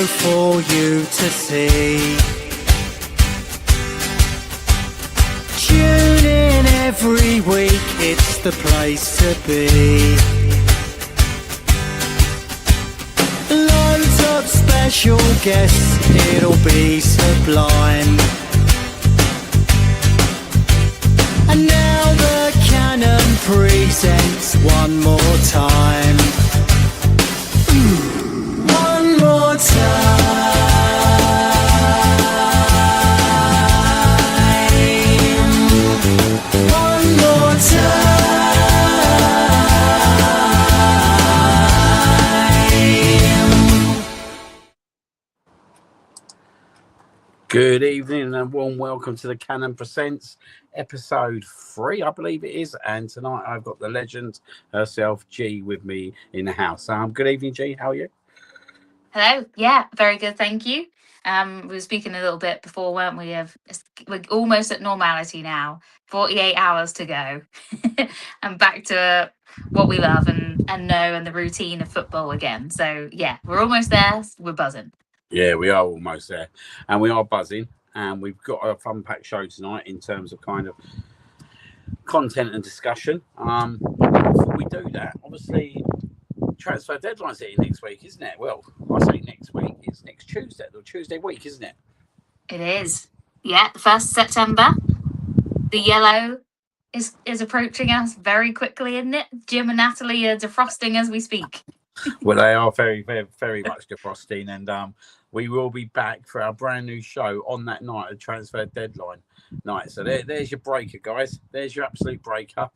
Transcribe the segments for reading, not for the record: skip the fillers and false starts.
show for you to see. Tune in every week, it's the place to be. Loads of special guests, it'll be sublime. And now the Canon presents one more time. One more time. One more time. Good evening and a warm welcome to the Canon Presents episode 3, I believe it is. And tonight I've got the legend herself, Gee, with me in the house. Good evening, Gee. How are you? Hello. Yeah, very good. Thank you. We were speaking a little bit before, weren't we? We're almost at normality now. 48 hours to go, and back to what we love and know and the routine of football again. So yeah, we're almost there. We're buzzing. Yeah, we are almost there, and we are buzzing. And we've got a fun-packed show tonight in terms of kind of content and discussion. Before we do that, obviously, transfer deadline's hitting next week, isn't it? Well, I say next week. It's next Tuesday, or Tuesday week, isn't it? It is. Yeah, the 1st of September. The yellow is approaching us very quickly, isn't it? Jim and Natalie are defrosting as we speak. Well, they are very, very, very much defrosting, and we will be back for our brand new show on that night, a transfer deadline night. So there's your breaker, guys. There's your absolute breaker.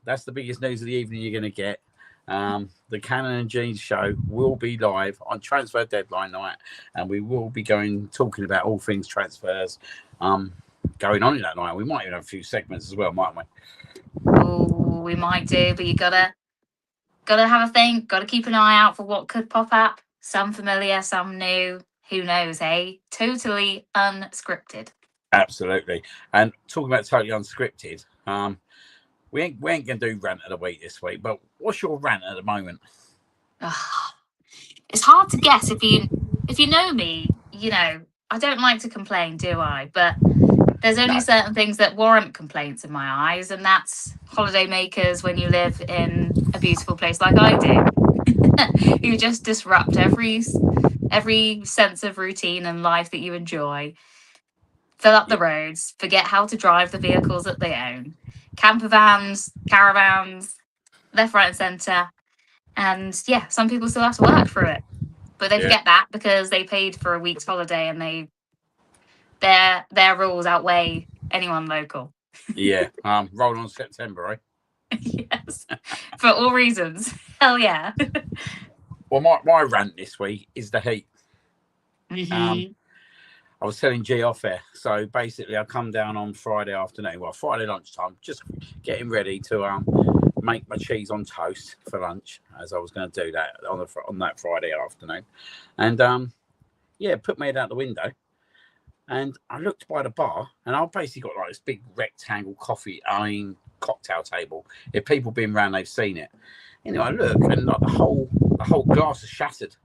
That's the biggest news of the evening you're going to get. The Canon and Jeans show will be live on transfer deadline night, and we will be talking about all things transfers going on in that night. We might even have a few segments as well, mightn't we? Oh, we might do, but you gotta have a think. Gotta keep an eye out for what could pop up. Some familiar, some new. Who knows, hey? Totally unscripted. Absolutely. And talking about totally unscripted, we ain't going to do rant of the week this week, but what's your rant at the moment? It's hard to guess. If you know me, you know, I don't like to complain, do I? But there's only certain things that warrant complaints in my eyes, and that's holiday makers when you live in a beautiful place like I do. You just disrupt every sense of routine and life that you enjoy. Fill up the roads, forget how to drive the vehicles that they own. Camper vans, caravans, left, right and centre. And yeah, some people still have to work through it. But they forget that because they paid for a week's holiday and their rules outweigh anyone local. Yeah, roll on September, right? Yes, for all reasons. Hell yeah. Well, my rant this week is the heat. Mm-hmm. I was telling G off air. So basically, I come down on Friday afternoon, Friday lunchtime, just getting ready to make my cheese on toast for lunch, as I was going to do that on that Friday afternoon. And put my head out the window, and I looked by the bar, and I've basically got like this big rectangle cocktail table. If people been around, they've seen it. Anyway, I look, and like the whole glass is shattered.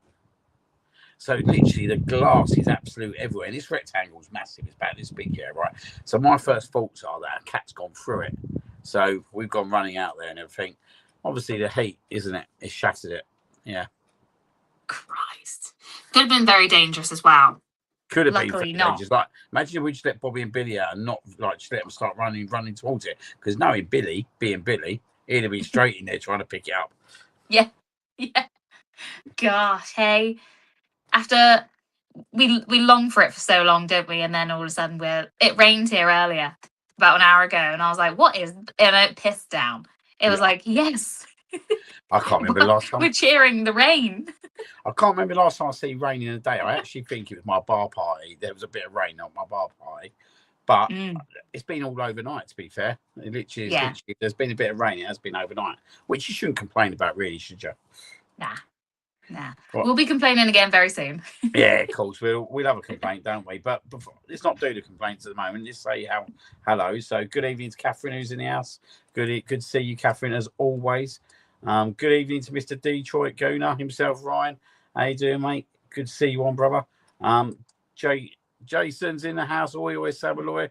So literally the glass is absolute everywhere. And this rectangle is massive. It's about this big here, right? So my first thoughts are that a cat's gone through it. So we've gone running out there and everything. Obviously the heat, isn't it? It's shattered it. Yeah. Christ. Could have been very dangerous as well. Could have Luckily been. not. Just like, imagine if we just let Bobby and Billy out and not like just let them start running towards it. Because knowing Billy, being Billy, he'd have been straight in there trying to pick it up. Yeah. Yeah. Gosh, hey. After we long for it for so long, don't we? And then all of a sudden it rained here earlier, about an hour ago, and I was like, what is, and it pissed down. It was like, yes. I can't remember the last time. We're cheering the rain. I can't remember the last time I see rain in a day. I actually think it was my bar party. There was a bit of rain on my bar party. But it's been all overnight, to be fair. Literally, there's been a bit of rain. It has been overnight, which you shouldn't complain about, really, should you? Nah. We'll be complaining again very soon. Yeah, of course. We'll have a complaint, don't we? But let's not do the complaints at the moment. Let's say hello. So good evening to Catherine, who's in the house. Good to see you, Catherine, as always. Good evening to Mr. Detroit Gooner himself, Ryan. How you doing, mate? Good to see you on, brother. Jason's in the house. Always Sabaloi.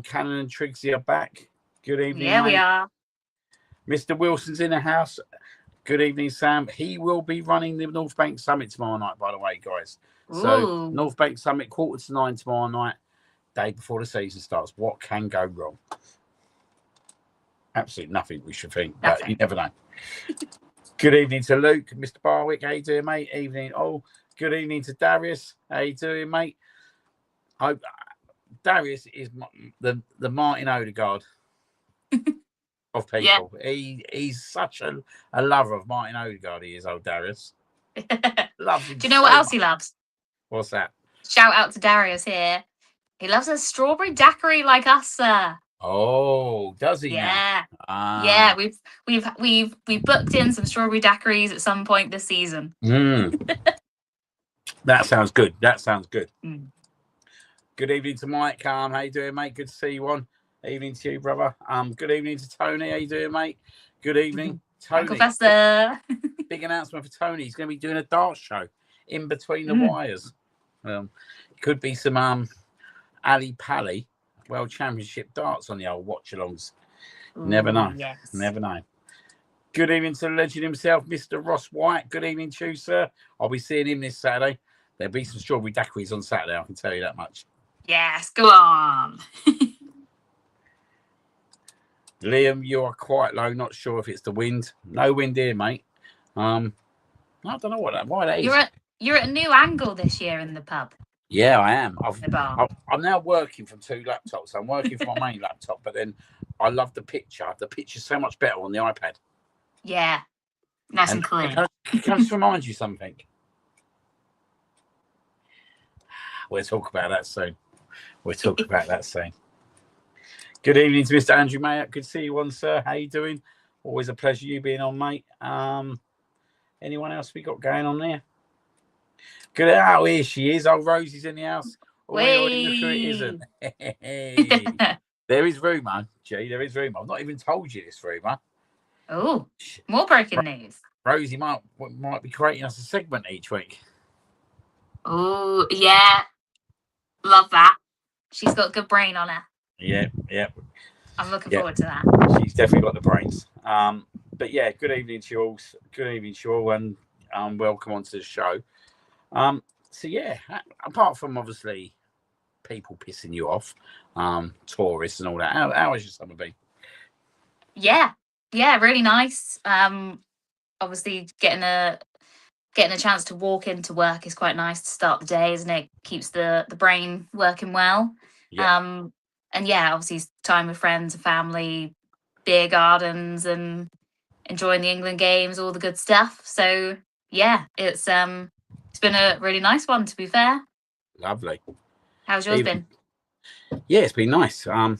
Cannon and Triggsy are back. Good evening, Yeah, mate. we are. Mr. Wilson's in the house. Good evening, Sam. He will be running the North Bank Summit tomorrow night, by the way, guys. So Ooh. North Bank Summit, 8:45 tomorrow night, day before the season starts. What can go wrong? Absolutely nothing, we should think, but you never know. Good evening to Luke, Mr. Barwick. How you doing, mate? Evening. Oh, good evening to Darius. How you doing, mate? Darius is the Martin Odegaard of people. Yeah. He's such a lover of Martin Odegaard. He is, old Darius. Loves him. Do you know what else he loves? What's that? Shout out to Darius here. He loves a strawberry daiquiri like us, sir. Oh, does he? Yeah. Now? Yeah, we've booked in some strawberry daiquiris at some point this season. That sounds good. That sounds good. Mm. Good evening to Mike. How you doing, mate? Good to see you on. Evening to you, brother. Good evening to Tony. How you doing, mate? Good evening, Tony. Professor. Big announcement for Tony. He's going to be doing a dart show in between the wires. Could be some Ali Pally World Championship darts on the old watch-alongs. Never know. Yes. Never know. Good evening to the legend himself, Mr. Ross White. Good evening to you, sir. I'll be seeing him this Saturday. There'll be some strawberry daiquiris on Saturday, I can tell you that much. Yes, go on. Liam, you are quite low. Not sure if it's the wind. No wind here, mate. I don't know why that is. You're at a new angle this year in the pub. Yeah, I am. I'm now working from 2 laptops. I'm working from my main laptop, but then I love the picture. The picture's so much better on the iPad. Yeah, nice and clear. Can I just remind you something? We'll talk about that soon. Good evening to Mr. Andrew Mayer. Good to see you on, sir. How you doing? Always a pleasure you being on, mate. Anyone else we got going on there? Good. Oh, here she is. Oh, Rosie's in the house. Oh, look who it isn't. Hey. There is rumour, G. There is rumour. I've not even told you this rumour. Oh, more breaking news. Rosie might be creating us a segment each week. Oh, yeah. Love that. She's got a good brain on her. Yeah. I'm looking forward to that. She's definitely got the brains. But yeah, good evening to you all. Good evening to you all, and welcome onto the show. So yeah, apart from obviously people pissing you off, tourists and all that, how has your summer been? Yeah, really nice. Obviously getting a chance to walk into work is quite nice to start the day, isn't it? Keeps the brain working well. Yeah. And yeah, obviously time with friends and family, beer gardens, and enjoying the England games, all the good stuff. So yeah, it's been a really nice one, to be fair. Lovely. How's yours been? Yeah, it's been nice. I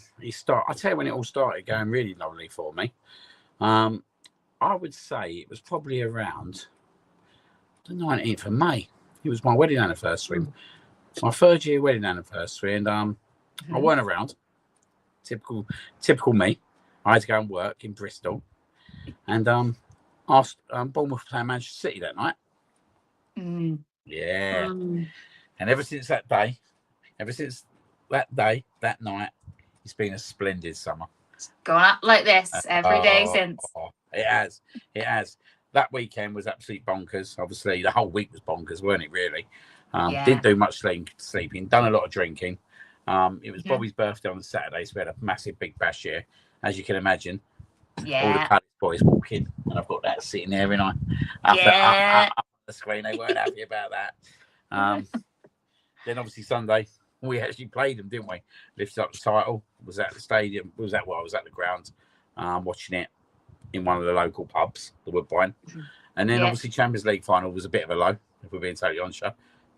tell you when it all started going really lovely for me. I would say it was probably around the 19th of May. It was my wedding anniversary. It's my 3rd year wedding anniversary, and I weren't around. Typical me. I had to go and work in Bristol, and asked Bournemouth playing Manchester City that night. Yeah. And ever since that day, that night, it's been a splendid summer. It's gone up like this every day since. It has. That weekend was absolutely bonkers. Obviously, the whole week was bonkers, weren't it, really? Didn't do much sleeping, done a lot of drinking. It was Bobby's birthday on the Saturday, so we had a massive big bash here, as you can imagine. Yeah. All the Palace boys walk in, and I've got that sitting there, and up on the screen. They weren't happy about that. Then obviously Sunday, we actually played them, didn't we? Lifted up the title. Was at the stadium. I was at the ground, watching it in one of the local pubs, the Woodbine. And then obviously Champions League final was a bit of a low, if we're being totally honest.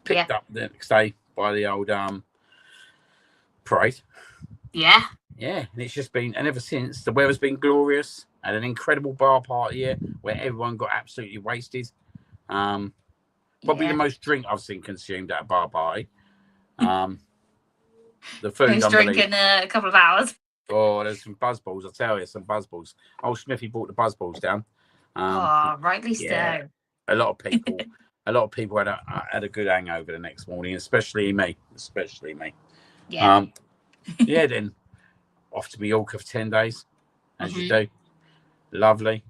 Picked up the next day by the old parade. Yeah, and it's just been, and ever since, the weather's been glorious. Had an incredible bar party here where everyone got absolutely wasted. Probably the most drink I've seen consumed at a bar party. The food. Who's drinking a couple of hours? Oh, there's some buzzballs. I tell you, some buzzballs. Old Smithy brought the buzzballs down. Rightly so. A lot of people. a lot of people had a good hangover the next morning, especially me. Yeah. Yeah, then off to Mallorca for 10 days, as you Mhm. do. Lovely.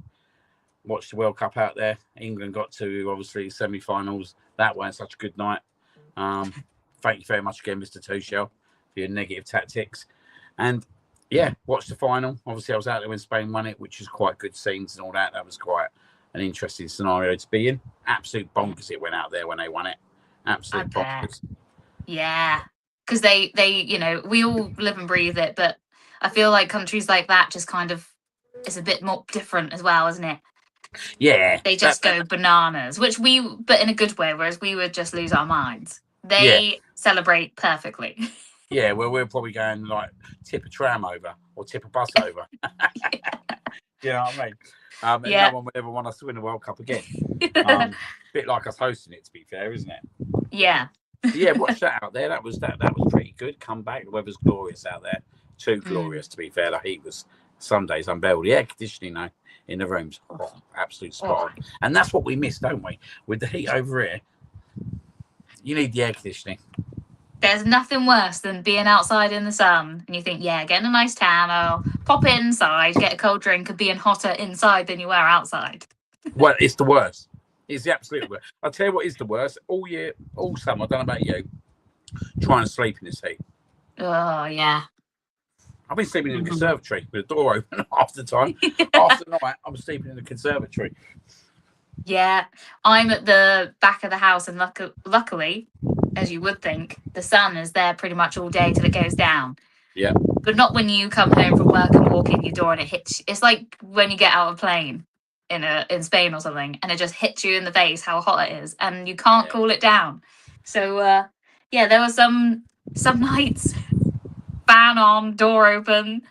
Watched the World Cup out there. England got to, obviously, semi-finals. That weren't such a good night. Thank you very much again, Mr. Tuchel, for your negative tactics. And, yeah, watched the final. Obviously, I was out there when Spain won it, which was quite good scenes and all that. That was quite an interesting scenario to be in. Absolute bonkers it went out there when they won it. Absolute bonkers. Yeah, because they, we all live and breathe it, but I feel like countries like that just kind of is a bit more different as well, isn't it? Yeah. They just go bananas, but in a good way, whereas we would just lose our minds. They celebrate perfectly. Yeah, well, we're probably going like tip a tram over or tip a bus over. You know what I mean? And no one would ever want us to win the World Cup again. Bit like us hosting it, to be fair, isn't it? Yeah. Yeah, watch that out there. That was pretty good. Come back. The weather's glorious out there. Too glorious, to be fair. The heat was some days unbearable. The air conditioning, though, in the rooms, absolute spot on. And that's what we miss, don't we? With the heat over here, you need the air conditioning. There's nothing worse than being outside in the sun and you think, yeah, getting a nice tan, I'll pop inside, get a cold drink, and being hotter inside than you were outside. Well, it's the worst. It's the absolute worst. I'll tell you what is the worst. All year, all summer, I don't know about you, trying to sleep in this heat. Oh, yeah. I've been sleeping in the conservatory with the door open half the time. Half the night, I'm sleeping in the conservatory. Yeah, I'm at the back of the house, and luckily, as you would think, the sun is there pretty much all day till it goes down. Yeah. But not when you come home from work and walk in your door and it hits. It's like when you get out of a plane in Spain or something, and it just hits you in the face how hot it is, and you can't cool it down. So there were some nights, fan on, door open,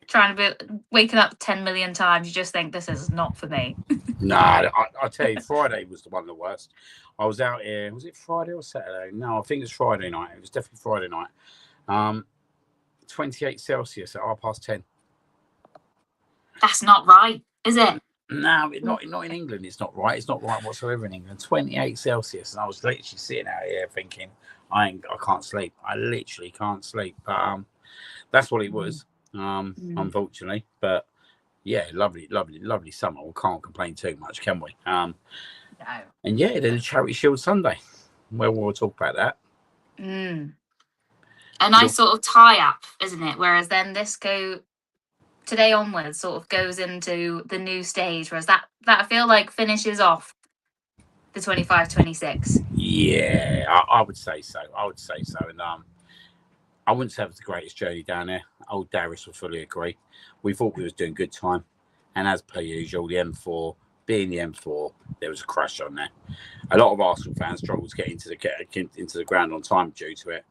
trying to be waking up 10 million times. You just think this is not for me. No, I tell you, Friday was one of the worst. I was out here. Was it Friday or Saturday? No, I think it was Friday night. It was definitely Friday night. 28 Celsius at 10:30. That's not right, is it? No, not in England. It's not right. It's not right whatsoever in England. 28 Celsius, and I was literally sitting out here thinking, I can't sleep. I literally can't sleep. But that's what it was. Unfortunately, but yeah, lovely summer. We can't complain too much, can we? No. And yeah, then a Charity Shield Sunday. Well, we'll talk about that. A nice sort of tie-up, isn't it? Whereas then today onwards sort of goes into the new stage, whereas that I feel like finishes off the 25-26. Yeah, I would say so. And I wouldn't say it was the greatest journey down there. Old Darius would fully agree. We thought we was doing good time, and as per usual, the M4 being the M4, there was a crash on there. A lot of Arsenal fans struggled to get into the ground on time due to it.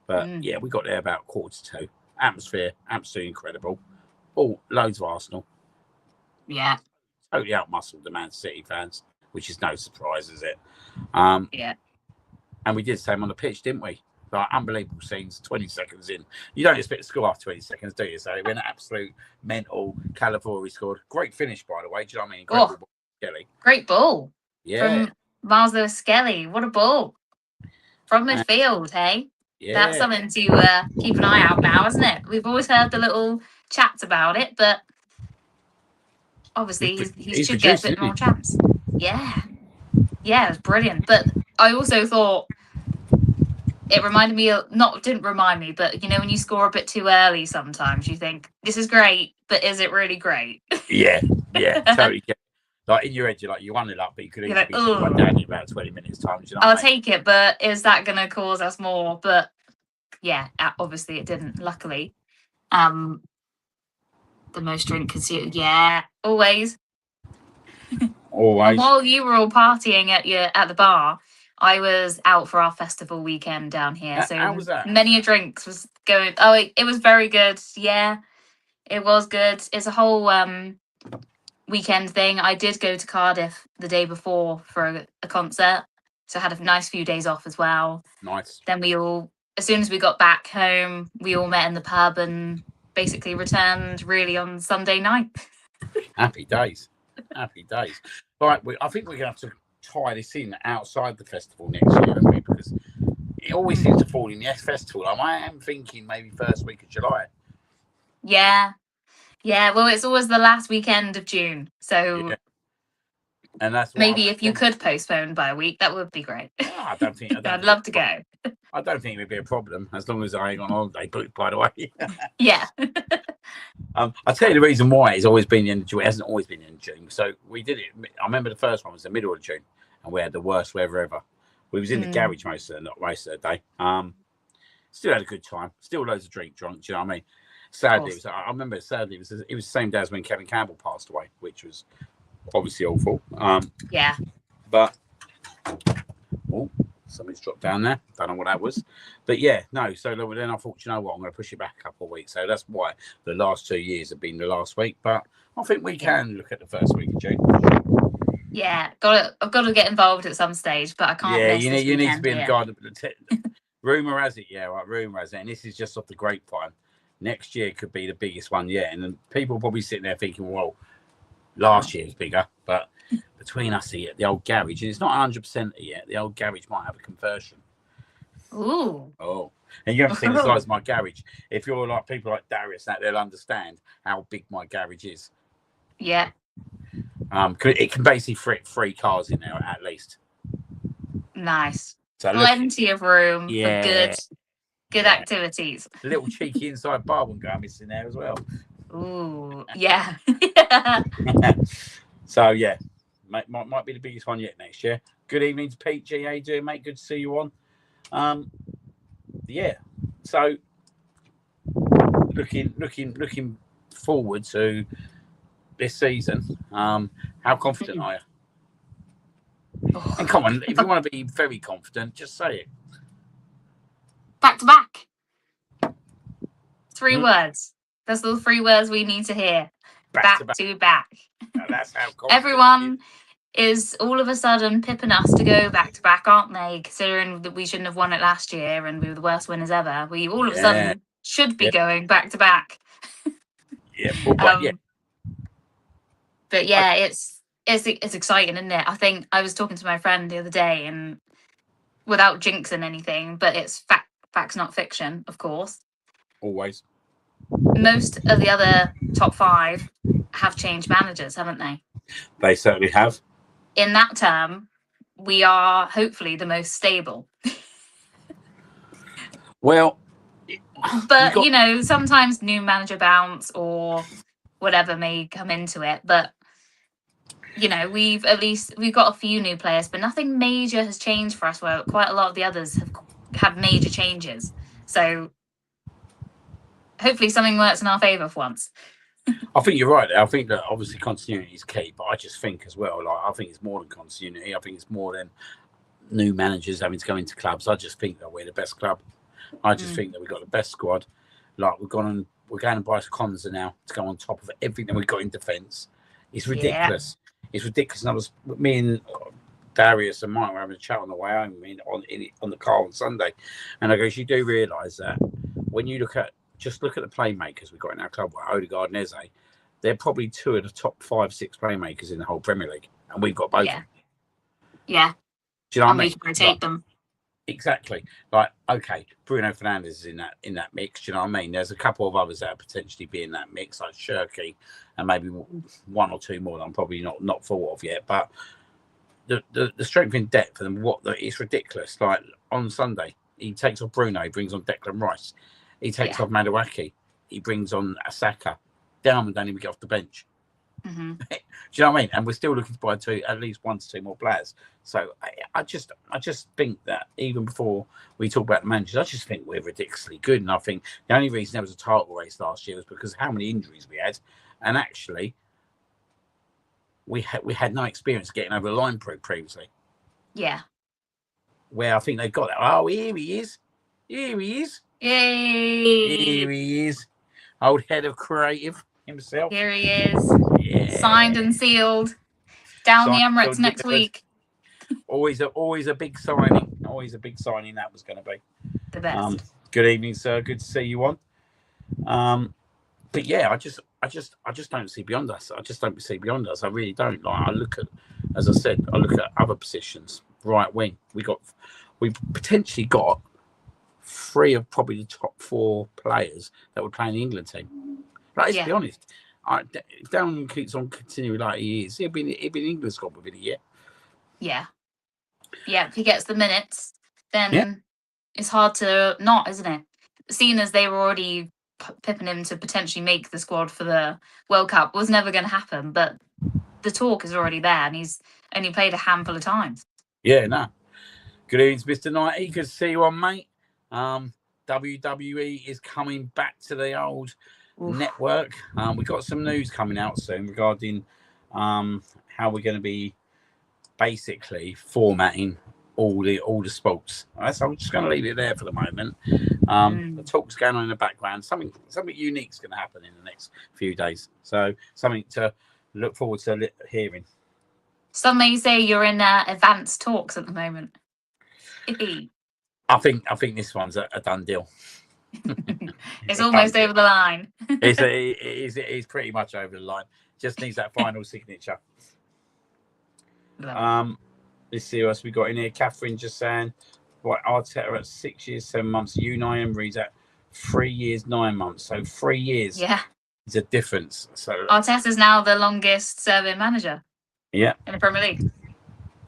But yeah, we got there about 1:45. Atmosphere, absolutely incredible. Oh, loads of Arsenal. Yeah. Totally outmuscled the Man City fans, which is no surprise, is it? Yeah. And we did the same on the pitch, didn't we? Like, unbelievable scenes, 20 seconds in. You don't expect to score after 20 seconds, do you? So it went absolute mental. Calavori scored. Great finish, by the way. Do you know what I mean? Incredible ball, Skelly. Great ball. Yeah. From Miles Lewis Skelly. What a ball. From midfield, hey? Yeah. That's something to keep an eye out now, isn't it? We've always heard the little chats about it, but obviously he should get a bit more chance. Yeah. Yeah, it was brilliant. But I also thought it reminded me didn't remind me, but you know, when you score a bit too early sometimes you think, this is great, but is it really great? Yeah, totally. Like in your head, you won it up, but you could easily be down in about 20 minutes time. Do you know I'll take it, but is that going to cause us more? But yeah, obviously it didn't. Luckily, the most drink consumed. Yeah, always. Always. And while you were all partying at the bar, I was out for our festival weekend down here. So how was that? Many a drinks was going. Oh, it was very good. Yeah, it was good. It's a whole weekend thing. I did go to Cardiff the day before for a concert, so I had a nice few days off as well. Nice. Then as soon as we got back home, we all met in the pub and basically returned really on Sunday night. Happy days. Right, I think we're going to have to tie this in outside the festival next year, haven't we? Because it always seems to fall in the festival. I am thinking maybe first week of July. Yeah. Well, it's always the last weekend of June, so and that's maybe if you could postpone by a week, that would be great. I don't think. I'd love to go. I don't think it would be a problem as long as I ain't on holiday. By the way. Yeah. I'll tell you the reason why it's always been the end of June. It hasn't always been in June. So we did it. I remember the first one was the middle of June, and we had the worst weather ever. We was in the garage most of the day. Still had a good time. Still loads of drunk. Do you know what I mean? Sadly, I remember. Sadly, it was the same day as when Kevin Campbell passed away, which was obviously awful. Yeah. But something's dropped down there. Don't know what that was. But yeah, no. So then I thought, you know what, I'm going to push it back a couple of weeks. So that's why the last 2 years have been the last week. But I think we can look at the first week of June. Yeah, I've got to get involved at some stage, but I can't. Yeah, you need to be in the garden. Rumor has it, rumor has it, and this is just off the grapevine. Next year could be the biggest one yet, and then people probably sitting there thinking, well, last year was bigger, but between us here, the old garage, and it's not 100% yet. The old garage might have a conversion. Ooh. Oh, and you haven't seen the size of my garage. If you're like people like Darius, that they'll understand how big my garage is. Yeah. It can basically fit 3 cars in there at least. Nice. So plenty of room for good activities. A little cheeky inside bar wouldn't go missing there as well. Ooh, yeah. So yeah, might be the biggest one yet next year. Good evening to Pete G. How you doing, mate? Good to see you on. Yeah. So looking forward to this season. How confident are you? And come on, if you want to be very confident, just say it. Back to back. 3 words. That's the 3 words we need to hear. Back to back. Now, that's how everyone is all of a sudden pipping us to go back to back, aren't they? Considering that we shouldn't have won it last year and we were the worst winners ever. We all of a sudden should be going back to back. But yeah, it's exciting, isn't it? I think I was talking to my friend the other day, and without jinxing anything, but it's facts, not fiction, of course. Always. Most of the other top 5 have changed managers, haven't they? They certainly have. In that term, we are hopefully the most stable. Well, but sometimes new manager bounce or whatever may come into it. But we've got a few new players, but nothing major has changed for us. Where quite a lot of the others have major changes. So hopefully something works in our favour for once. I think you're right. I think that obviously continuity is key, but I just think as well, I think it's more than continuity. I think it's more than new managers having to go into clubs. I just think that we're the best club. I just think that we've got the best squad. Like we're going and buy Conza now to go on top of everything we've got in defence. It's ridiculous. Yeah. It's ridiculous. And me and Darius and Mike were having a chat on the way home on the car on Sunday, and I go, you do realise that when you look at the playmakers we've got in our club, like Odegaard and Eze, they're probably 2 of the top 5-6 playmakers in the whole Premier League, and we've got both. Yeah. Do you know what I mean? We can rotate them. Exactly. Like, okay, Bruno Fernandes is in that mix. Do you know what I mean? There's a couple of others that are potentially be in that mix, like Shirky, and maybe 1 or 2 more that I'm probably not thought of yet. But the strength in depth and it's ridiculous. Like on Sunday, he takes off Bruno, he brings on Declan Rice, he takes off Madueke, he brings on Asaka. Down don't even get off the bench. Mm-hmm. Do you know what I mean? And we're still looking to buy at least 1 to 2 more players. So I just think that even before we talk about the managers, I just think we're ridiculously good. And I think the only reason there was a title race last year was because of how many injuries we had, and actually we had no experience getting over the line previously. Yeah. Where I think they've got that. Oh, here he is. Here he is. Yay! Here he is. Old head of creative himself. Here he is. Yeah. Signed and sealed. Down the Emirates next week. Always a big signing. Always a big signing that was going to be. The best. Good evening, sir. Good to see you on. But yeah, I I just don't see beyond us. I just don't see beyond us. I really don't. Like I look at, as I said, I look at other positions. Right wing, we potentially got 3 of probably the top 4 players that would play in the England team. Like, let's be honest. If Down keeps on continuing like he is, he'll be in England squad within a year. Yeah. If he gets the minutes, then it's hard to not, isn't it? Seeing as they were already pipping him to potentially make the squad for the World Cup, was never going to happen. But the talk is already there, and he's only played a handful of times. Yeah, no. Good evening, Mr. Knighty. Good to see you on, mate. WWE is coming back to the old network. We've got some news coming out soon regarding how we're going to be basically formatting all the sports. So I'm just going to leave it there for the moment. The talk's going on in the background. Something unique is going to happen in the next few days. So something to look forward to hearing. Some may say you're in advanced talks at the moment. I think this one's a done deal. It's almost over the line. It is pretty much over the line. Just needs that final signature. Let's see what else we got in here. Catherine just saying, right, Arteta at 6 years, 7 months. Unai Emery's at 3 years, 9 months. So 3 years. Yeah. Is a difference. So Arteta's now the longest serving manager. Yeah. In the Premier League.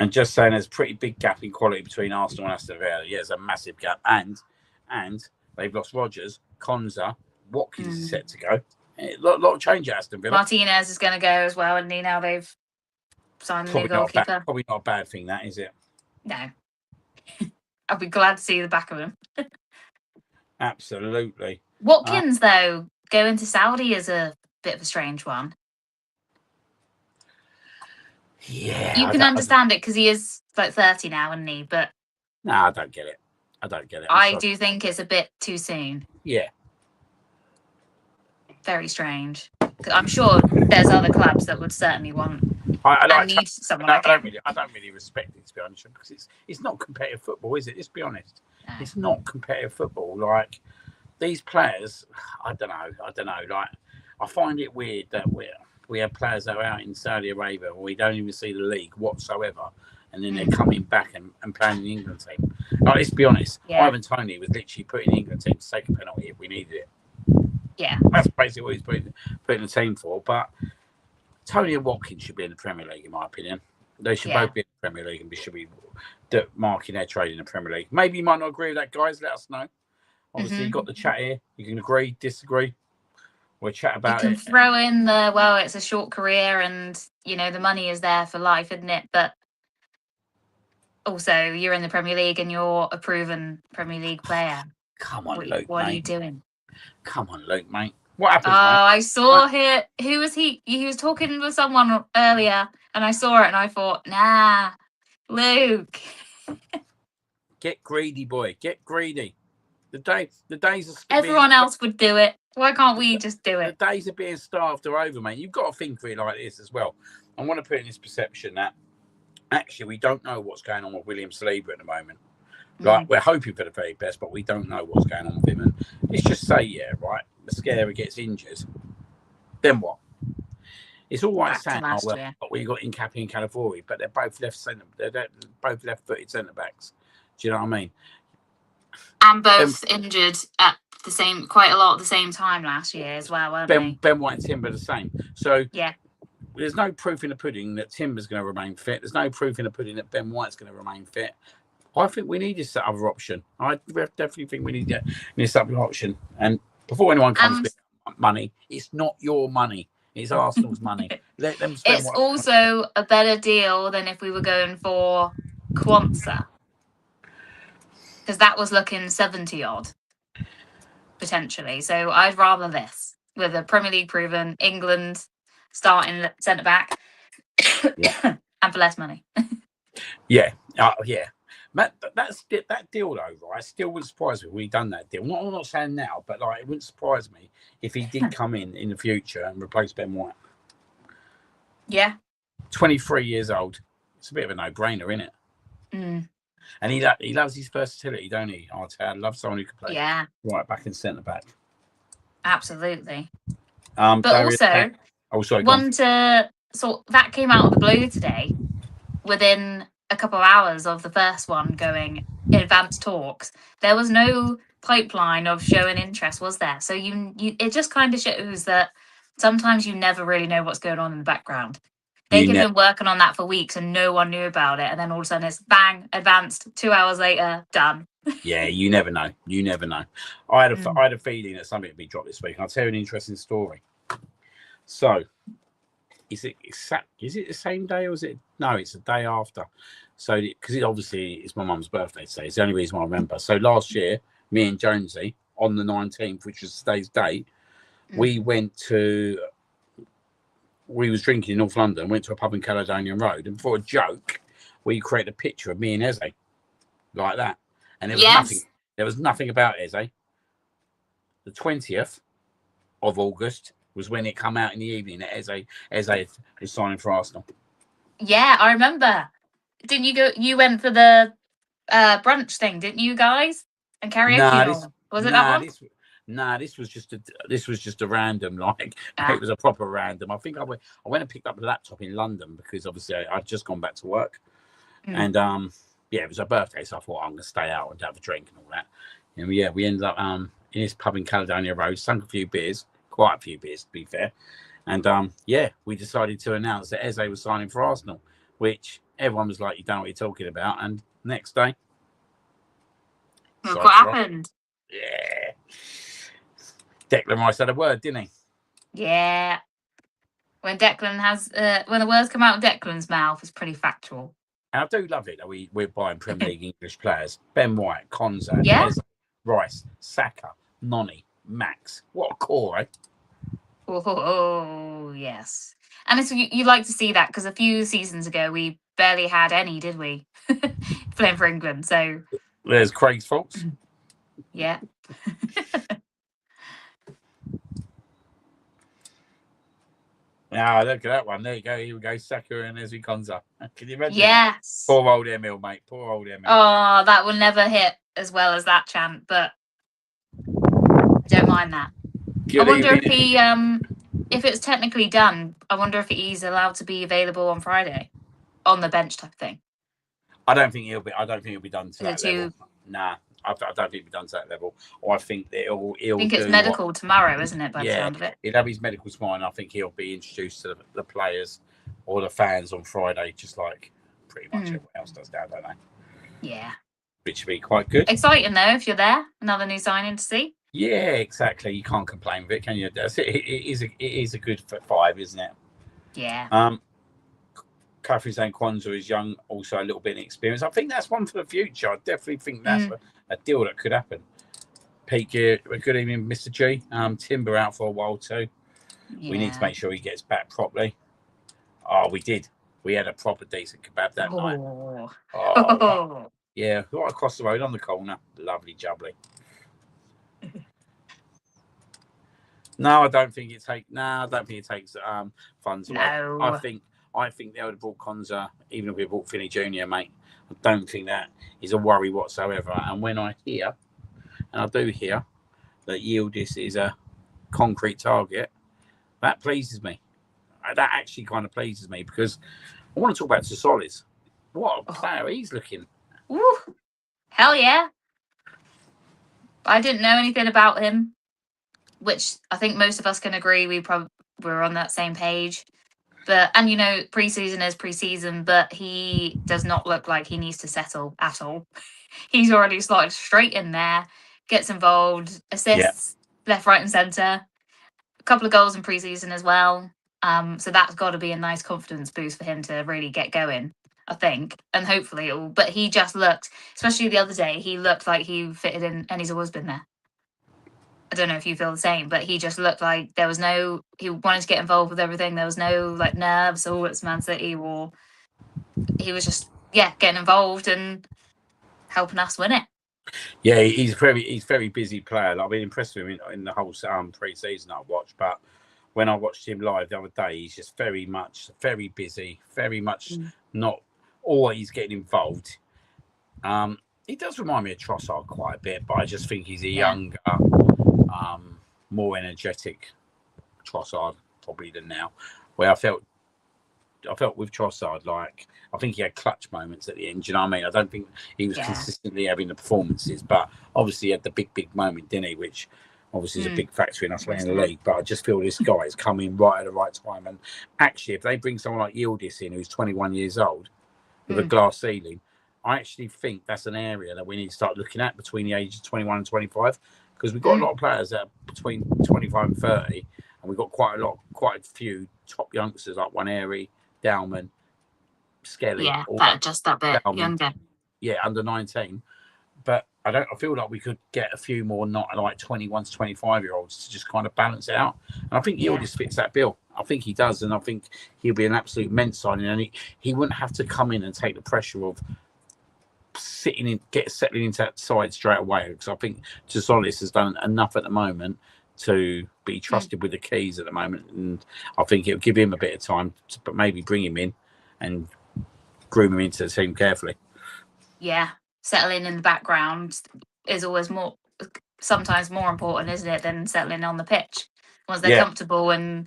And just saying, there's a pretty big gap in quality between Arsenal and Aston Villa. Yeah, there's a massive gap. And they've lost Rodgers, Konza, Watkins is set to go. A lot of change at Aston Villa. Martinez is going to go as well, and now they've signed a new goalkeeper. Probably not a bad thing, that, is it? No. I'd be glad to see the back of him. Absolutely. Watkins, though, going to Saudi is a bit of a strange one. Yeah. You can understand it because he is like 30 now, isn't he? But no, I don't get it. I do think it's a bit too soon. Yeah. Very strange. I'm sure there's other clubs that would certainly want and need someone like him. I don't really respect it, to be honest, because it's not competitive football, is it? Let's be honest. No. It's not competitive football. Like, these players, I don't know. Like, I find it weird that we have players that are out in Saudi Arabia where we don't even see the league whatsoever, and then they're coming back and playing in the England team. Like, let's be honest. Yeah. Ivan Toney was literally put in the England team to take a penalty if we needed it. Yeah. That's basically what he's putting the team for. But Toney and Watkins should be in the Premier League, in my opinion. They should both be in the Premier League and should be marking their trade in the Premier League. Maybe you might not agree with that, guys. Let us know. Obviously, you've got the chat here. You can agree, disagree. We'll chat about it. You can throw in it's a short career and, the money is there for life, isn't it? But also, you're in the Premier League and you're a proven Premier League player. Come on, Luke, What mate. are you doing? Come on, Luke, mate. What happened, mate? I saw here. Who was he? He was talking with someone earlier, and I saw it, and I thought, nah, Luke. Get greedy, boy. Get greedy. The days of everyone else would do it. Why can't we just do it? The days of being starved are over, mate. You've got to think of it like this as well. I want to put in this perception that actually we don't know what's going on with William Saliba at the moment. Like, we're hoping for the very best, but we don't know what's going on with him. And let's just say, Mascara gets injured. Then what? It's all right saying, but we got Incapi and Calafiori, but they're both both left-footed centre backs. Do you know what I mean? And both injured at quite a lot at the same time last year as well, weren't they? Ben White and Timber the same. So yeah. There's no proof in the pudding that Timber's going to remain fit. There's no proof in the pudding that Ben White's going to remain fit. I think we need this other option. I definitely think we need this other option. And before anyone comes with money, it's not your money. It's Arsenal's money. Let them spend. It's also a better deal than if we were going for Kwanzaa. Because that was looking 70 odd, potentially. So I'd rather this with a Premier League proven England starting centre back and for less money. Yeah. That deal though, right? Still wouldn't surprise me if we done that deal. I'm not saying now, but it wouldn't surprise me if he did come in the future and replace Ben White. Yeah. 23 years old. It's a bit of a no-brainer, isn't it? Mm. And he loves his versatility, don't he? I loves someone who can play right back and centre back. Absolutely. But Darius also, oh, sorry, go on. so that came out of the blue today, within a couple of hours of the first one going advanced talks. There was no pipeline of showing interest, was there? So you it just kind of shows that sometimes you never really know what's going on in the background. They could have been working on that for weeks and no one knew about it, and then all of a sudden it's bang, advanced, 2 hours later, done. Yeah, you never know. You never know. I had a feeling that something would be dropped this week. I'll tell you an interesting story. So, is it the same day or is it? No, it's the day after. So, because it's my mum's birthday today. It's the only reason why I remember. So last year, me and Jonesy on the 19th, which was today's date, we was drinking in North London, went to a pub in Caledonian Road, and for a joke, we created a picture of me and Eze, like that. And there was nothing about Eze. The 20th of August was when it come out in the evening that Eze was signing for Arsenal. Yeah, I remember. Didn't you go? You went for the brunch thing, didn't you guys? And karaoke. Was it that one? This was just a random, like it was a proper random. I think I went and picked up the laptop in London because obviously I'd just gone back to work, and yeah, it was her birthday, so I thought I'm gonna stay out and have a drink and all that. And yeah, we ended up in this pub in Caledonia Road, sunk a few beers, quite a few beers to be fair, and yeah, we decided to announce that Eze was signing for Arsenal, which everyone was like, "You don't know what you're talking about," and next day, look what happened. Yeah. Declan Rice had a word, didn't he? Yeah. When Declan has, when the words come out of Declan's mouth, it's pretty factual. And I do love it that we're buying Premier League English players. Ben White, Konza, Eze, Rice, Saka, Noni, Max. What a core, eh? Oh, yes. And it's, you like to see that because a few seasons ago, we barely had any, did we? Playing for England, so... There's Craig's faults. Yeah. Ah, look at that one. There you go. Here we go. Saka and Ezri Konza. Can you imagine? Yes. Poor old Emil, mate. Poor old Emil. Oh, that will never hit as well as that chant, but I don't mind that. I wonder if he, if it's technically done, I wonder if he's allowed to be available on Friday on the bench type thing. I don't think he'll be done to that level. Nah. I don't think he'll be done to that level. Or I think that he'll I think it's medical tomorrow, isn't it? By the sound of it. He'll have his medical tomorrow, and I think he'll be introduced to the players or the fans on Friday, just like pretty much everyone else does now, don't they? Yeah. Which would be quite good. Exciting though, if you're there, another new signing to see. Yeah, exactly. You can't complain with it, can you? It is a good 5, isn't it? Yeah. Catherine saying Kwanzaa is young, also a little bit inexperienced. I think that's one for the future. I definitely think that's a deal that could happen. Pete, good evening, Mr. G. Timber out for a while too. Yeah. We need to make sure he gets back properly. Oh, we did. We had a proper decent kebab that night. Oh, yeah, right across the road on the corner. Lovely jubbly. No, I don't think it takes funds away. No. I think they would have brought Konza, even if we brought Finney Jr., mate. I don't think that is a worry whatsoever. And when I hear, and I do hear, that Yildiz is a concrete target, that pleases me. That actually kind of pleases me because I want to talk about Solis. What a player he's looking. Ooh, hell yeah. I didn't know anything about him, which I think most of us can agree we're on that same page. But, and you know, pre-season is pre-season, but he does not look like he needs to settle at all. He's already slotted straight in there, gets involved, assists left, right and centre. A couple of goals in pre-season as well. So that's got to be a nice confidence boost for him to really get going, I think. And hopefully it will. But he just looked, especially the other day, he looked like he fitted in and he's always been there. I don't know if you feel the same, but he just looked like he wanted to get involved with everything. There was no like nerves, or it's Man City, or he was just, getting involved and helping us win it. Yeah, he's very busy player. Like, I've been impressed with him in the whole pre-season I've watched, but when I watched him live the other day, he's just very busy, very much not always getting involved. He does remind me of Trossard quite a bit, but I just think he's a younger, more energetic Trossard probably than now, where I felt with Trossard, like, I think he had clutch moments at the end. Do you know what I mean? I don't think he was consistently having the performances, but obviously he had the big moment, didn't he? Which obviously is a big factor in us winning the league. But I just feel this guy is coming right at the right time. And actually, if they bring someone like Yildiz in, who's 21 years old, with a glass ceiling, I actually think that's an area that we need to start looking at between the ages of 21 and 25, because we've got a lot of players that are between 25 and 30, and we've got quite a few top youngsters like Waneri, Dowman, Skelly. Yeah, that just that bit younger. Yeah, under 19. But I feel like we could get a few more not like 21 to 25-year-olds to just kind of balance it out. And I think Yildiz fits that bill. I think he does, and I think he'll be an absolute immense signing. And he wouldn't have to come in and take the pressure of settling into that side straight away, because I think Tsolis has done enough at the moment to be trusted with the keys at the moment, and I think it'll give him a bit of time to maybe bring him in and groom him into the team carefully. Yeah, settling in the background is always sometimes more important, isn't it, than settling on the pitch. Once they're comfortable and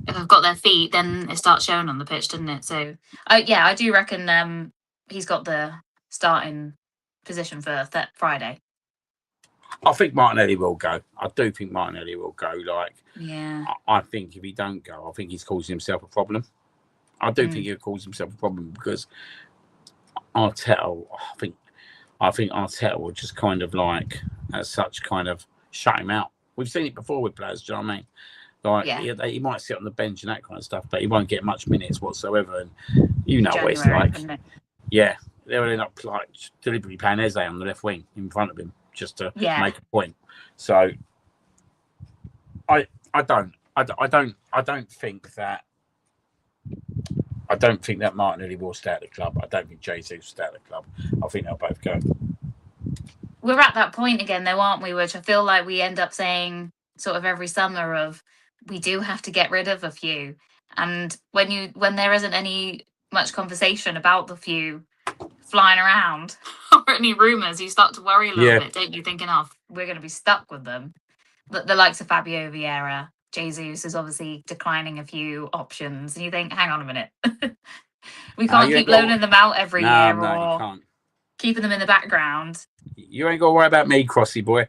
if they've got their feet, then it starts showing on the pitch, doesn't it? So I do reckon he's got the starting position for that Friday. I think Martinelli will go. I do think Martinelli will go. Like, I think if he don't go, I think he's causing himself a problem. I do think he'll cause himself a problem, because Arteta, I think Arteta will just kind of like, as such, kind of shut him out. We've seen it before with players, do you know what I mean? Like, he might sit on the bench and that kind of stuff, but he won't get much minutes whatsoever. And you know what it's like. Yeah, they'll end up like deliberately playing Eze on the left wing in front of him just to make a point. So I don't think that Martinelli will stay at the club. I don't think Jesus will stay at the club. I think they'll both go. We're at that point again, though, aren't we? Which I feel like we end up saying sort of every summer of we do have to get rid of a few. And when there isn't any much conversation about the few flying around or any rumours, you start to worry a little bit, don't you? Thinking, we're going to be stuck with them. The likes of Fabio Vieira, Jesus is obviously declining a few options, and you think, hang on a minute, we can't keep loaning them out every year or can't. Keeping them in the background. You ain't got to worry about me, Crossy boy.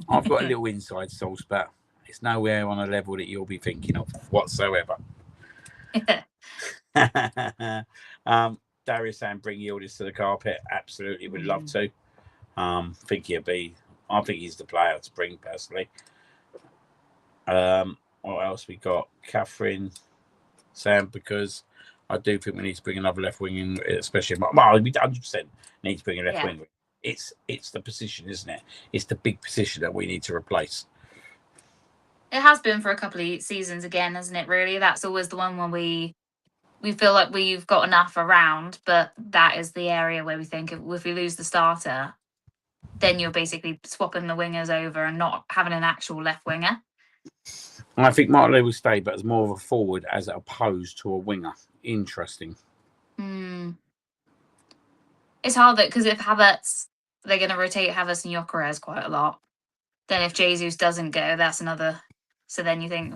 I've got a little inside source, but it's nowhere on a level that you'll be thinking of whatsoever. Darius saying bring Yildiz to the carpet. Absolutely, would love to. I think he's the player to bring personally. What else we got? Catherine saying, because I do think we need to bring another left wing in, especially. We 100% need to bring a left wing. It's the position, isn't it? It's the big position that we need to replace. It has been for a couple of seasons again, hasn't it? Really, that's always the one when we feel like we've got enough around, but that is the area where we think if we lose the starter, then you're basically swapping the wingers over and not having an actual left winger. I think Martinelli will stay, but as more of a forward as opposed to a winger. Interesting. It's hard because if Havertz, they're going to rotate Havertz and Gyökeres quite a lot. Then if Jesus doesn't go, that's another. So then you think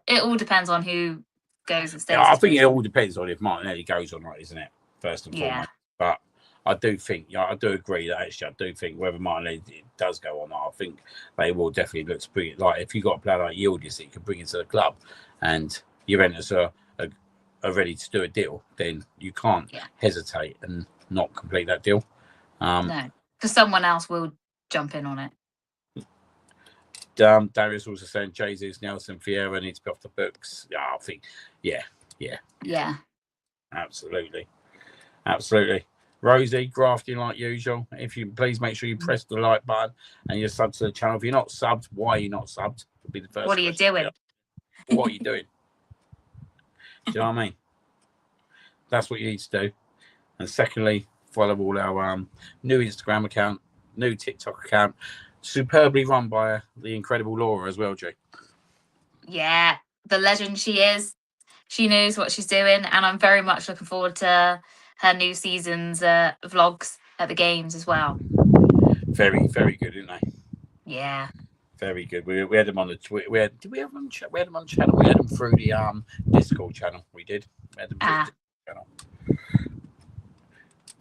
it all depends on who goes and stays. I think it all depends on if Martinelli goes or not, isn't it? First and foremost. But I do think, I do agree that actually I do think whether Martinelli does go or not, I think they will definitely look to bring it. Like if you've got a player like Yildiz that you can bring into the club and Juventus are ready to do a deal, then you can't hesitate and not complete that deal. No, because someone else will jump in on it. Darius also saying Jesus, Nelson, Vieira need to be off the books. Yeah, I think, yeah. Absolutely. Rosie, grafting like usual. If you please make sure you press the like button and you're subbed to the channel. If you're not subbed, why are you not subbed? Would be the first. What are you doing? What are you doing? Do you know what I mean? That's what you need to do. And secondly, follow all our new Instagram account, new TikTok account, superbly run by the incredible Laura as well, Jay. Yeah, the legend she is. She knows what she's doing, and I'm very much looking forward to her new season's vlogs at the games as well. Very, very good, isn't they? Yeah. Very good. We had them on the did we have them? We had them on channel. We had them through the Discord channel. We did. We had them through the Ah, Discord channel.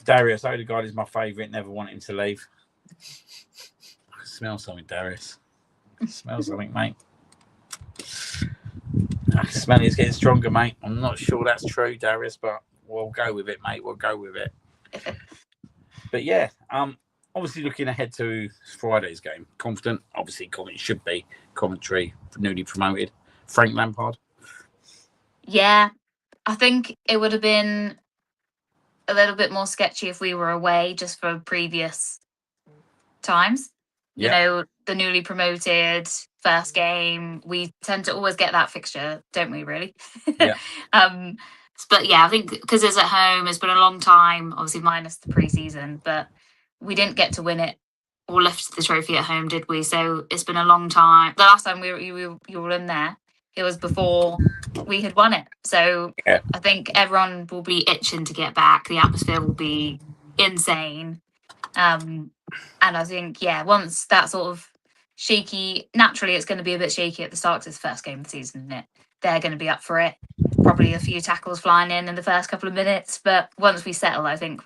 Darius Odegaard is my favourite. Never want him to leave. I can smell something, Darius. I can smell something, mate. I can smell it's getting stronger, mate. I'm not sure that's true, Darius, but we'll go with it, mate. We'll go with it. But yeah, obviously looking ahead to Friday's game, confident. Obviously, Coventry should be. Coventry, newly promoted. Frank Lampard. yeah, I think it would have been a little bit more sketchy if we were away just for previous times. You know, the newly promoted first game, we tend to always get that fixture, don't we, really? Yeah. But yeah, I think because it's at home, it's been a long time, obviously minus the pre-season, but we didn't get to win it or lift the trophy at home, did we? So it's been a long time. The last time you were in there, it was before we had won it. So Yeah. I think everyone will be itching to get back. The atmosphere will be insane. And I think, yeah, once that sort of shaky, naturally it's going to be a bit shaky at the start because it's the first game of the season, isn't it? They're going to be up for it. Probably a few tackles flying in the first couple of minutes. But once we settle, I think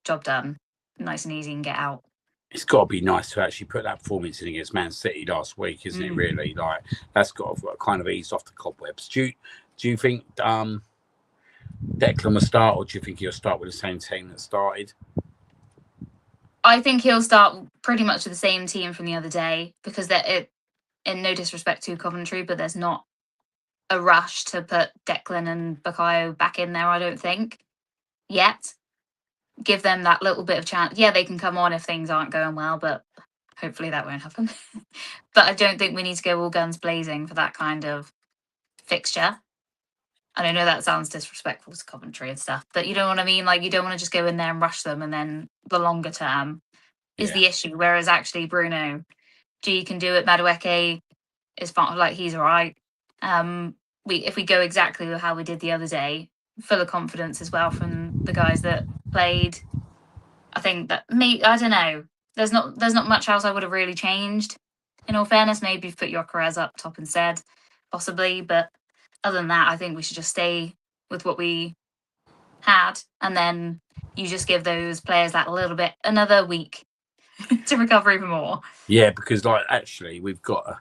job done. Nice and easy and get out. It's got to be nice to actually put that performance in against Man City last week, isn't it? Really, like that's got to kind of ease off the cobwebs. Do you think Declan will start, or do you think he'll start with the same team that started? I think he'll start pretty much with the same team from the other day because in no disrespect to Coventry, but there's not a rush to put Declan and Bukayo back in there, I don't think, yet. Give them that little bit of chance. Yeah, they can come on if things aren't going well, but hopefully that won't happen. But I don't think we need to go all guns blazing for that kind of fixture. And I know that sounds disrespectful to Coventry and stuff, but you know what I mean? Like, you don't want to just go in there and rush them, and then the longer term is the issue. Whereas actually Bruno G can do it. Madueke is fine. Like, he's all right. If we go exactly with how we did the other day, full of confidence as well from the guys that played. I think that I don't know. There's not much else I would have really changed. In all fairness, maybe put Gyökeres up top instead, possibly. But other than that, I think we should just stay with what we had, and then you just give those players that little bit, another week to recover even more. Yeah, because like actually we've got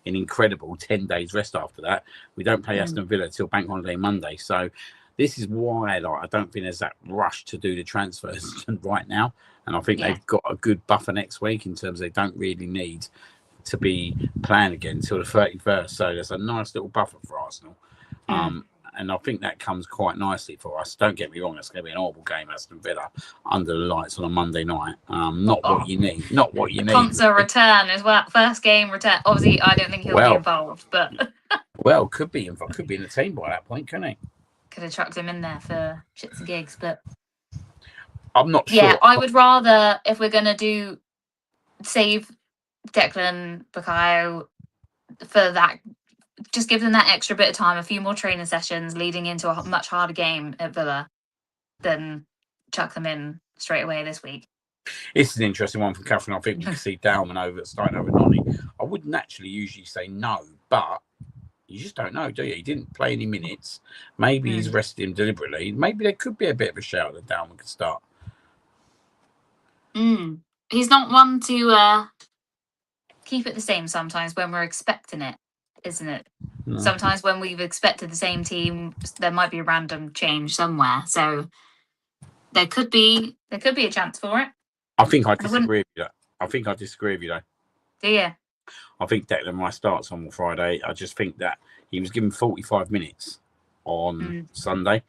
an incredible 10 days rest after that. We don't play Aston Villa till Bank Holiday Monday, so this is why like I don't think there's that rush to do the transfers right now, and I think they've got a good buffer next week in terms of they don't really need to be playing again until the 31st. So there's a nice little buffer for Arsenal. And I think that comes quite nicely for us. Don't get me wrong, it's going to be an horrible game, Aston Villa, under the lights on a Monday night. What you need. Not what you need. Ponza return as well. First game return. Obviously, I don't think he'll be involved, but could be involved. Could be in the team by that point, couldn't he? Could have chucked him in there for shits and gigs, but I'm not sure. Yeah, I would rather, if we're going to save Declan, Bukayo for that, just give them that extra bit of time, a few more training sessions leading into a much harder game at Villa, than chuck them in straight away this week. This is an interesting one from Catherine. I think we can see Dalman starting over Nonny. I wouldn't actually usually say no, but you just don't know, do you? He didn't play any minutes. Maybe he's rested him deliberately. Maybe there could be a bit of a shout that Dalman could start. He's not one to keep it the same sometimes when we're expecting it, isn't it? No. Sometimes when we've expected the same team, there might be a random change somewhere. So there could be a chance for it. I think I disagree with you. I think I disagree with you, though. Do you? I think Declan Rice starts on Friday. I just think that he was given 45 minutes on Sunday.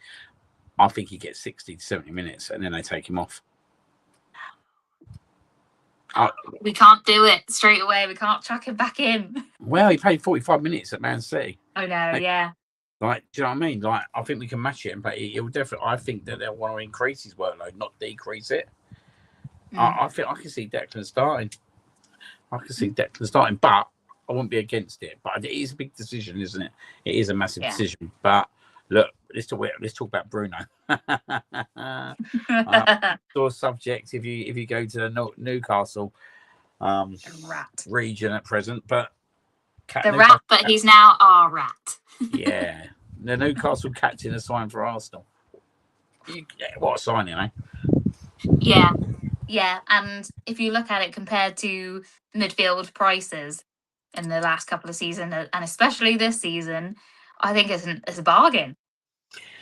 I think he gets 60 to 70 minutes and then they take him off. We can't do it straight away. We can't chuck him back in. Well, he played 45 minutes at Man City. Oh, no, yeah. Like, do you know what I mean? Like, I think we can match it and play. It will definitely. I think that they'll want to increase his workload, not decrease it. I think I can see Declan starting. But I wouldn't be against it. But it is a big decision, isn't it? It is a massive decision. But look, let's talk about Bruno. Sore subject. If you go to Newcastle, Rat. region at present. But The rat, but he's now our rat. Yeah, the Newcastle captain has signed for Arsenal. What a signing, eh? Yeah, and if you look at it compared to midfield prices in the last couple of seasons, and especially this season, I think it's a bargain.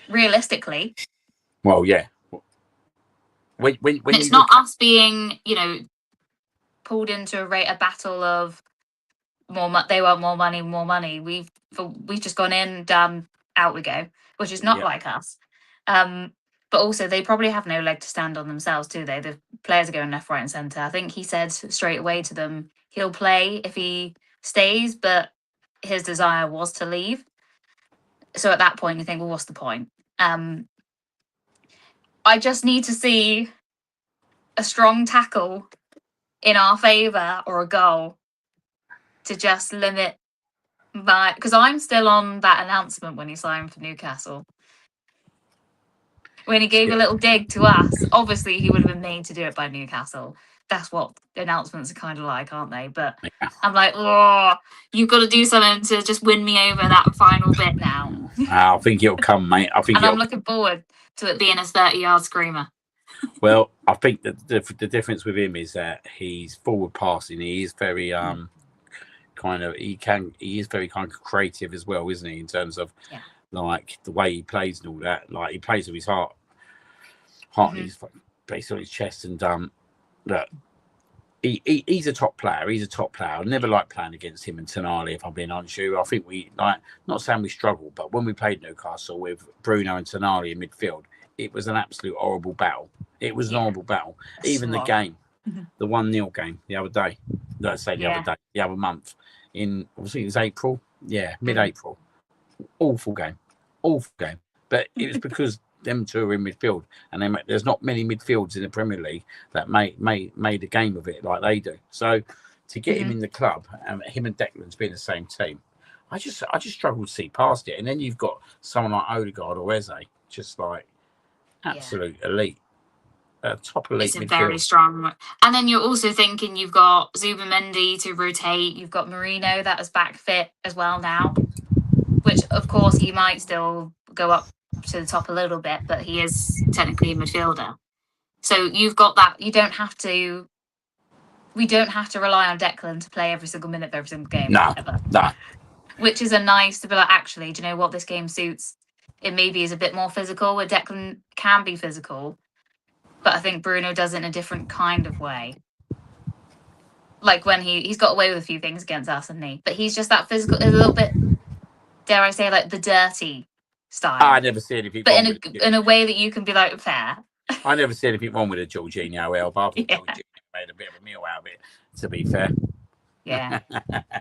Realistically, Well, yeah. When it's not us being, pulled into a battle of they want more money. We've just gone in, done, out we go, which is not like us. But also they probably have no leg to stand on themselves, do they? The players are going left, right, and centre. I think he said straight away to them he'll play if he stays, but his desire was to leave. So at that point, you think, well, what's the point? I just need to see a strong tackle in our favour or a goal to just limit because I'm still on that announcement when he signed for Newcastle. When he gave a little dig to us, obviously he would have been made to do it by Newcastle. That's what announcements are kind of like, aren't they? But I'm like, oh, you've got to do something to just win me over that final bit now. I think it'll come, mate. I'm looking forward to it being a 30-yard screamer. Well, I think that the difference with him is that he's forward passing. He is very he is very kind of creative as well, isn't he? In terms of like the way he plays and all that. Like he plays with his heart on his based on his chest, and look, he's a top player. He's a top player. I never liked playing against him and Tonali, if I'm being honest with you. I think we not saying we struggled, but when we played Newcastle with Bruno and Tonali in midfield, it was an absolute horrible battle. It was an horrible battle. Even the game, the 1-0 game the other day. Let's say the other month. Obviously it was April. Yeah, mid-April. Awful game. But it was because them two are in midfield, and there's not many midfields in the Premier League that made a game of it like they do. So to get him in the club, and him and Declan's being the same team, I just struggle to see past it. And then you've got someone like Odegaard or Eze, just like absolute elite. Top elite midfield. It's a very strong. And then you're also thinking you've got Zubimendi to rotate. You've got Marino that is back fit as well now, which of course he might still go up to the top a little bit, but he is technically a midfielder. So you've got that. We don't have to rely on Declan to play every single minute of every single game. No. Which is a nice to be like, actually, do you know what, this game suits? It maybe is a bit more physical, where Declan can be physical, but I think Bruno does it in a different kind of way. Like when he's got away with a few things against us, hasn't he? But he's just that physical, a little bit, dare I say, like the dirty style. I never see anything but wrong in a way that you can be like, fair. I never see anything wrong with a Jorginho elbow. I thought Jorginho made a bit of a meal out of it, to be fair. Yeah.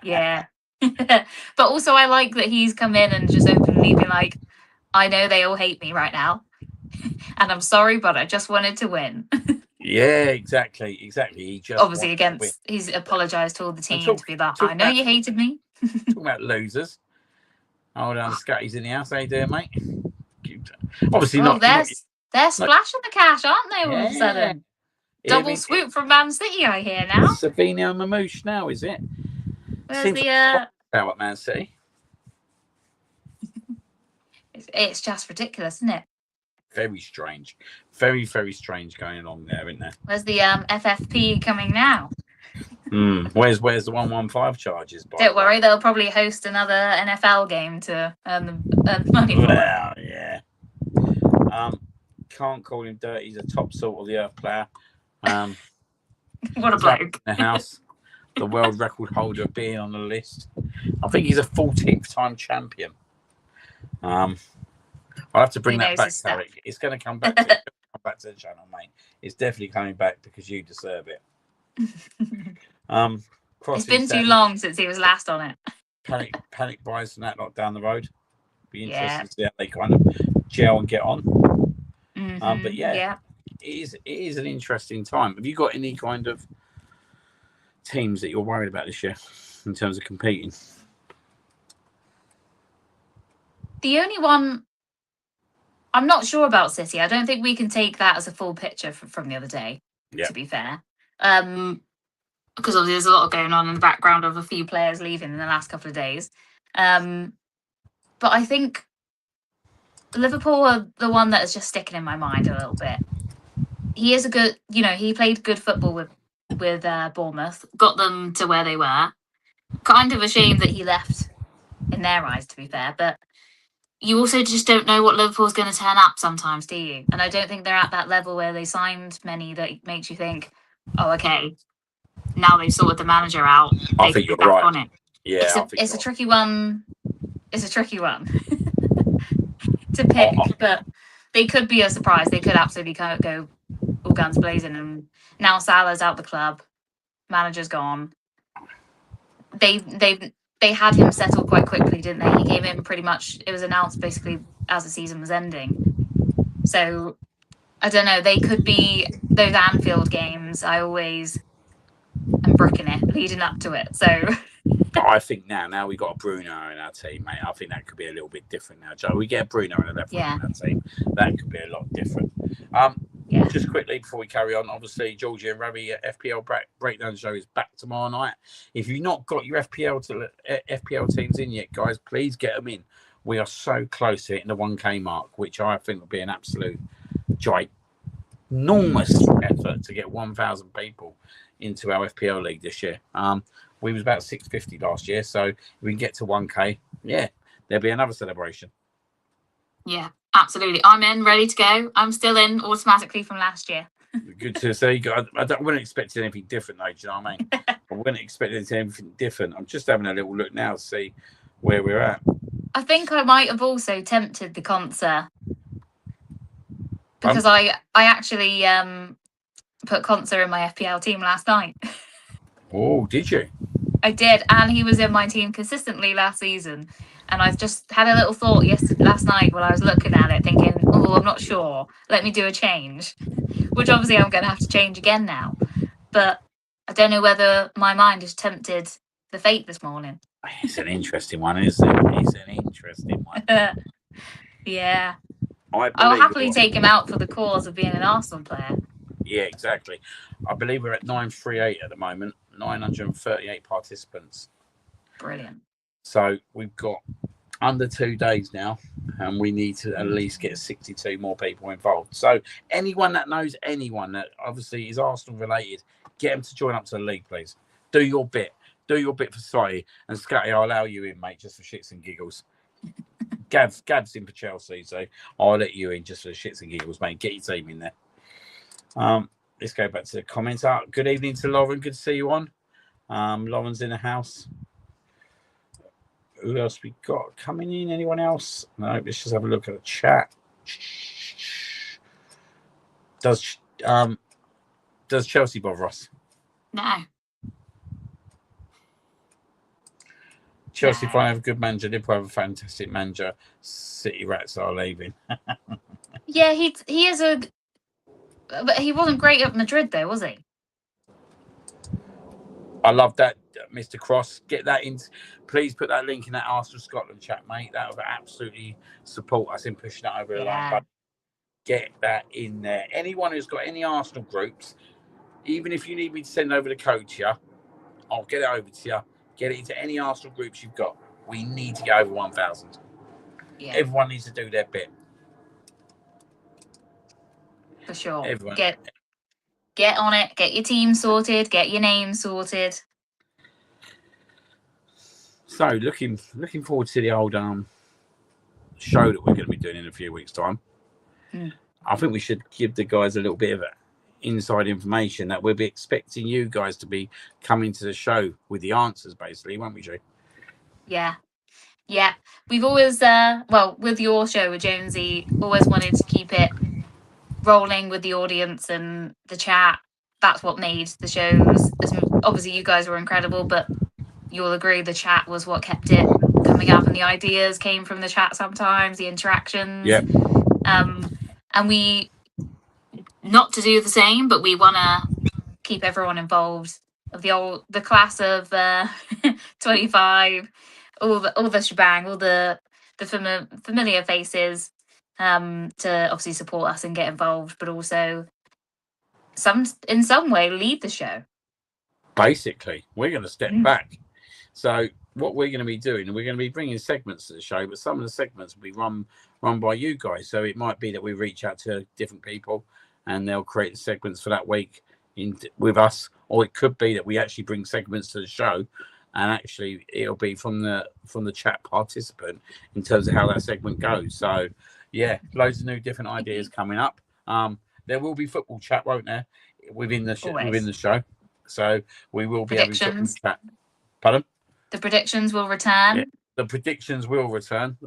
Yeah. But also I like that he's come in and just openly been like, I know they all hate me right now. And I'm sorry, but I just wanted to win. Yeah, exactly. He just obviously he's apologised to all the team to be like, I know you hated me. Talking about losers. Hold on, Scotty's in the house. How you doing, mate? Obviously they're splashing the cash, aren't they? All of a sudden, double swoop from Man City. I hear now. Savino and Mamouche now, is it? Where's the out at Man City? It's just ridiculous, isn't it? Very strange. Very, very strange going on there, isn't there? Where's the FFP coming now? Where's the 115 charges? Don't worry, they'll probably host another NFL game to earn the money for it. Yeah. Can't call him dirty. He's a top salt of the earth player. What a bloke. In the house. The world record holder of being on the list. I think he's a 14th time champion. I'll have to bring that back, Tarek. It's going to come back to the channel, mate. It's definitely coming back because you deserve it. It's been too long since he was last on it. Panic buys and that lot down the road. Be interested to see how they kind of gel and get on. But it is an interesting time. Have you got any kind of teams that you're worried about this year in terms of competing? The only one I'm not sure about City. I don't think we can take that as a full picture from the other day, to be fair. because obviously there's a lot going on in the background of a few players leaving in the last couple of days. But I think Liverpool are the one that is just sticking in my mind a little bit. He is a good, he played good football with Bournemouth, got them to where they were. Kind of a shame that he left in their eyes, to be fair, but you also just don't know what Liverpool's going to turn up sometimes, do you? And I don't think they're at that level where they signed many that makes you think, oh, okay, now they've sorted the manager out. I think you're right. On it. Yeah, it's a tricky one. It's a tricky one to pick, but they could be a surprise. They could absolutely go all guns blazing. And now Salah's out the club, manager's gone. They had him settled quite quickly, didn't they? He came in pretty much. It was announced basically as the season was ending. So I don't know. They could be those Anfield games. I always am bricking it leading up to it. So I think now we've got a Bruno in our team, mate. I think that could be a little bit different now, Joe. We get a Bruno in a left in our team. That could be a lot different. Just quickly before we carry on, obviously Georgie and Ravi FPL breakdown show is back tomorrow night. If you've not got your FPL teams in yet, guys, please get them in. We are so close to hitting the 1K mark, which I think will be an absolute enormous effort to get 1,000 people into our FPL league this year. We was about 650 last year, so if we can get to 1K, there'll be another celebration. Yeah, absolutely. I'm in, ready to go. I'm still in automatically from last year. Good to see. I wouldn't expect anything different, though. Do you know what I mean? I wouldn't expect anything different. I'm just having a little look now to see where we're at. I think I might have also tempted the Conser because I actually put Conser in my FPL team last night. Oh, did you? I did, and he was in my team consistently last season. And I just had a little thought last night when I was looking at it, thinking, oh, I'm not sure. Let me do a change, which obviously I'm going to have to change again now. But I don't know whether my mind has tempted the fate this morning. It's an interesting one, isn't it? It's an interesting one. Yeah. I'll happily take him out for the cause of being an Arsenal player. Yeah, exactly. I believe we're at 938 at the moment, 938 participants. Brilliant. So we've got under 2 days now, and we need to at least get 62 more people involved. So anyone that knows anyone that obviously is Arsenal related, get them to join up to the league, please. Do your bit. Do your bit for society. And Scotty, I'll allow you in, mate, just for shits and giggles. Gav's in for Chelsea, so I'll let you in just for the shits and giggles, mate. Get your team in there. Let's go back to the comments. Good evening to Lauren. Good to see you on. Lauren's in the house. Who else we got coming in? Anyone else? No, let's just have a look at the chat. Does Chelsea bother us? No. Chelsea finally have a good manager. Liverpool have a fantastic manager. City Rats are leaving. Yeah, he is but he wasn't great at Madrid though, was he? I love that, Mr. Cross. Get that in. Please put that link in that Arsenal Scotland chat, mate. That would absolutely support us in pushing that over the line. But get that in there. Anyone who's got any Arsenal groups, even if you need me to send over the code to you, I'll get it over to you. Get it into any Arsenal groups you've got. We need to get over 1,000. Yeah. Everyone needs to do their bit. For sure. Everyone. Get on it. Get your team sorted. Get your name sorted. So looking forward to the old show that we're going to be doing in a few weeks' time. I think we should give the guys a little bit of inside information that we'll be expecting you guys to be coming to the show with the answers, basically, won't we, Joe? Yeah. We've always, with your show with Jonesy, always wanted to keep it rolling with the audience and the chat. That's what made the shows. Obviously, you guys were incredible, but you'll agree the chat was what kept it coming up, and the ideas came from the chat sometimes, the interactions. Yeah. And we, not to do the same, but we want to keep everyone involved. Of the class of 25, all the shebang, all the familiar faces, to obviously support us and get involved, but also in some way lead the show. Basically, we're going to step back. So what we're going to be doing, we're going to be bringing segments to the show, but some of the segments will be run by you guys. So it might be that we reach out to different people and they'll create the segments for that week with us, or it could be that we actually bring segments to the show, and actually it'll be from the chat participant in terms of how that segment goes. So yeah, loads of new different ideas coming up. There will be football chat, won't there, within the show? So we will be having football chat. Pardon? The predictions will return. Yeah, the predictions will return.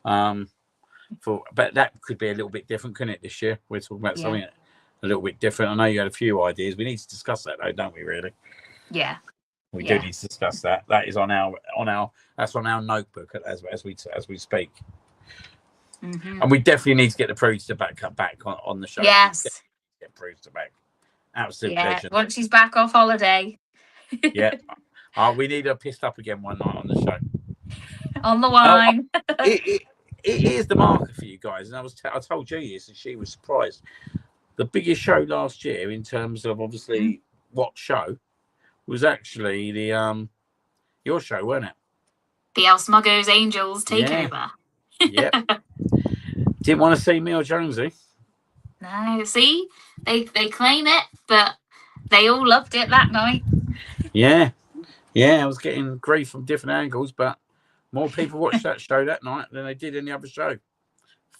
But that could be a little bit different, couldn't it? This year we're talking about something a little bit different. I know you had a few ideas. We need to discuss that though, don't we? Really? Yeah. We do need to discuss that. That is on our notebook as we speak. Mm-hmm. And we definitely need to get the Prudes to back on the show. Yes. Get Prudes to back. Absolute legend. Once she's back off holiday. Yeah. We need her pissed up again one night on the show. On the wine. It is the marker for you guys, and I told Gee this, and she was surprised. The biggest show last year in terms of obviously what show was actually the your show, wasn't it? The El Smuggo's Angels takeover. Yeah. Didn't want to see me or Jonesy. No, see, they claim it, but they all loved it that night. Yeah, I was getting grief from different angles, but more people watched that show that night than they did any other show.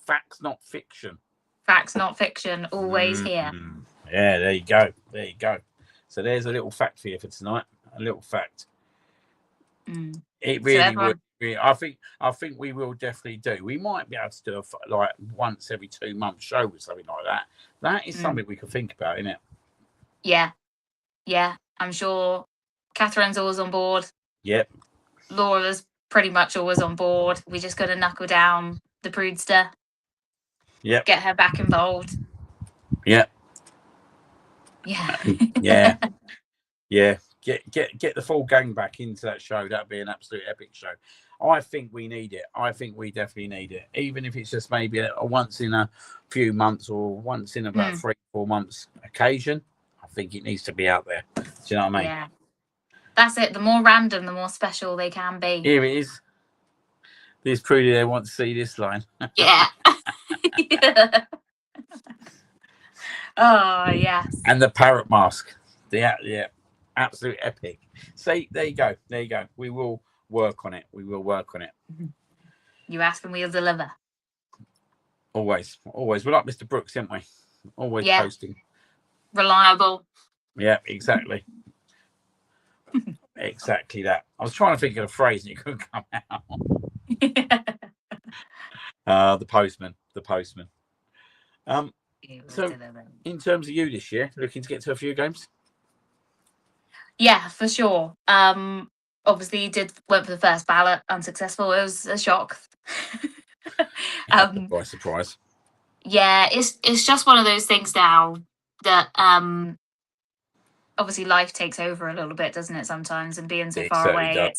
Facts, not fiction. Facts, not fiction. Always here. Yeah, there you go. So there's a little fact for you for tonight. A little fact. It really would. I think we will definitely do. We might be able to do like once every 2 months show with something like that. That is something we can think about, isn't it? Yeah. I'm sure Catherine's always on board. Yep. Laura's pretty much always on board. We just got to knuckle down the Prudester. Yep. Get her back involved. Yep. Yeah. Yeah. Get the full gang back into that show. That'd be an absolute epic show. I think we need it. I think we definitely need it. Even if it's just maybe a once in a few months or once in about 3-4 months occasion. I think it needs to be out there. Do you know what I mean? Yeah. That's it. The more random, the more special they can be. Here it is. This Prudy, they want to see this line. Yeah. Oh, yes. And the parrot mask. Yeah. Absolute epic. See, there you go. We will work on it. You ask and we'll deliver. Always. We're like Mr. Brooks, aren't we? Always posting. Reliable. Yeah, exactly. Exactly that. I was trying to think of a phrase and it couldn't come out. The postman. So, in terms of you this year, looking to get to a few games? Yeah, for sure. Obviously, went for the first ballot, unsuccessful. It was a shock. By surprise. Yeah, it's just one of those things now that obviously life takes over a little bit, doesn't it? Sometimes, and being so far away,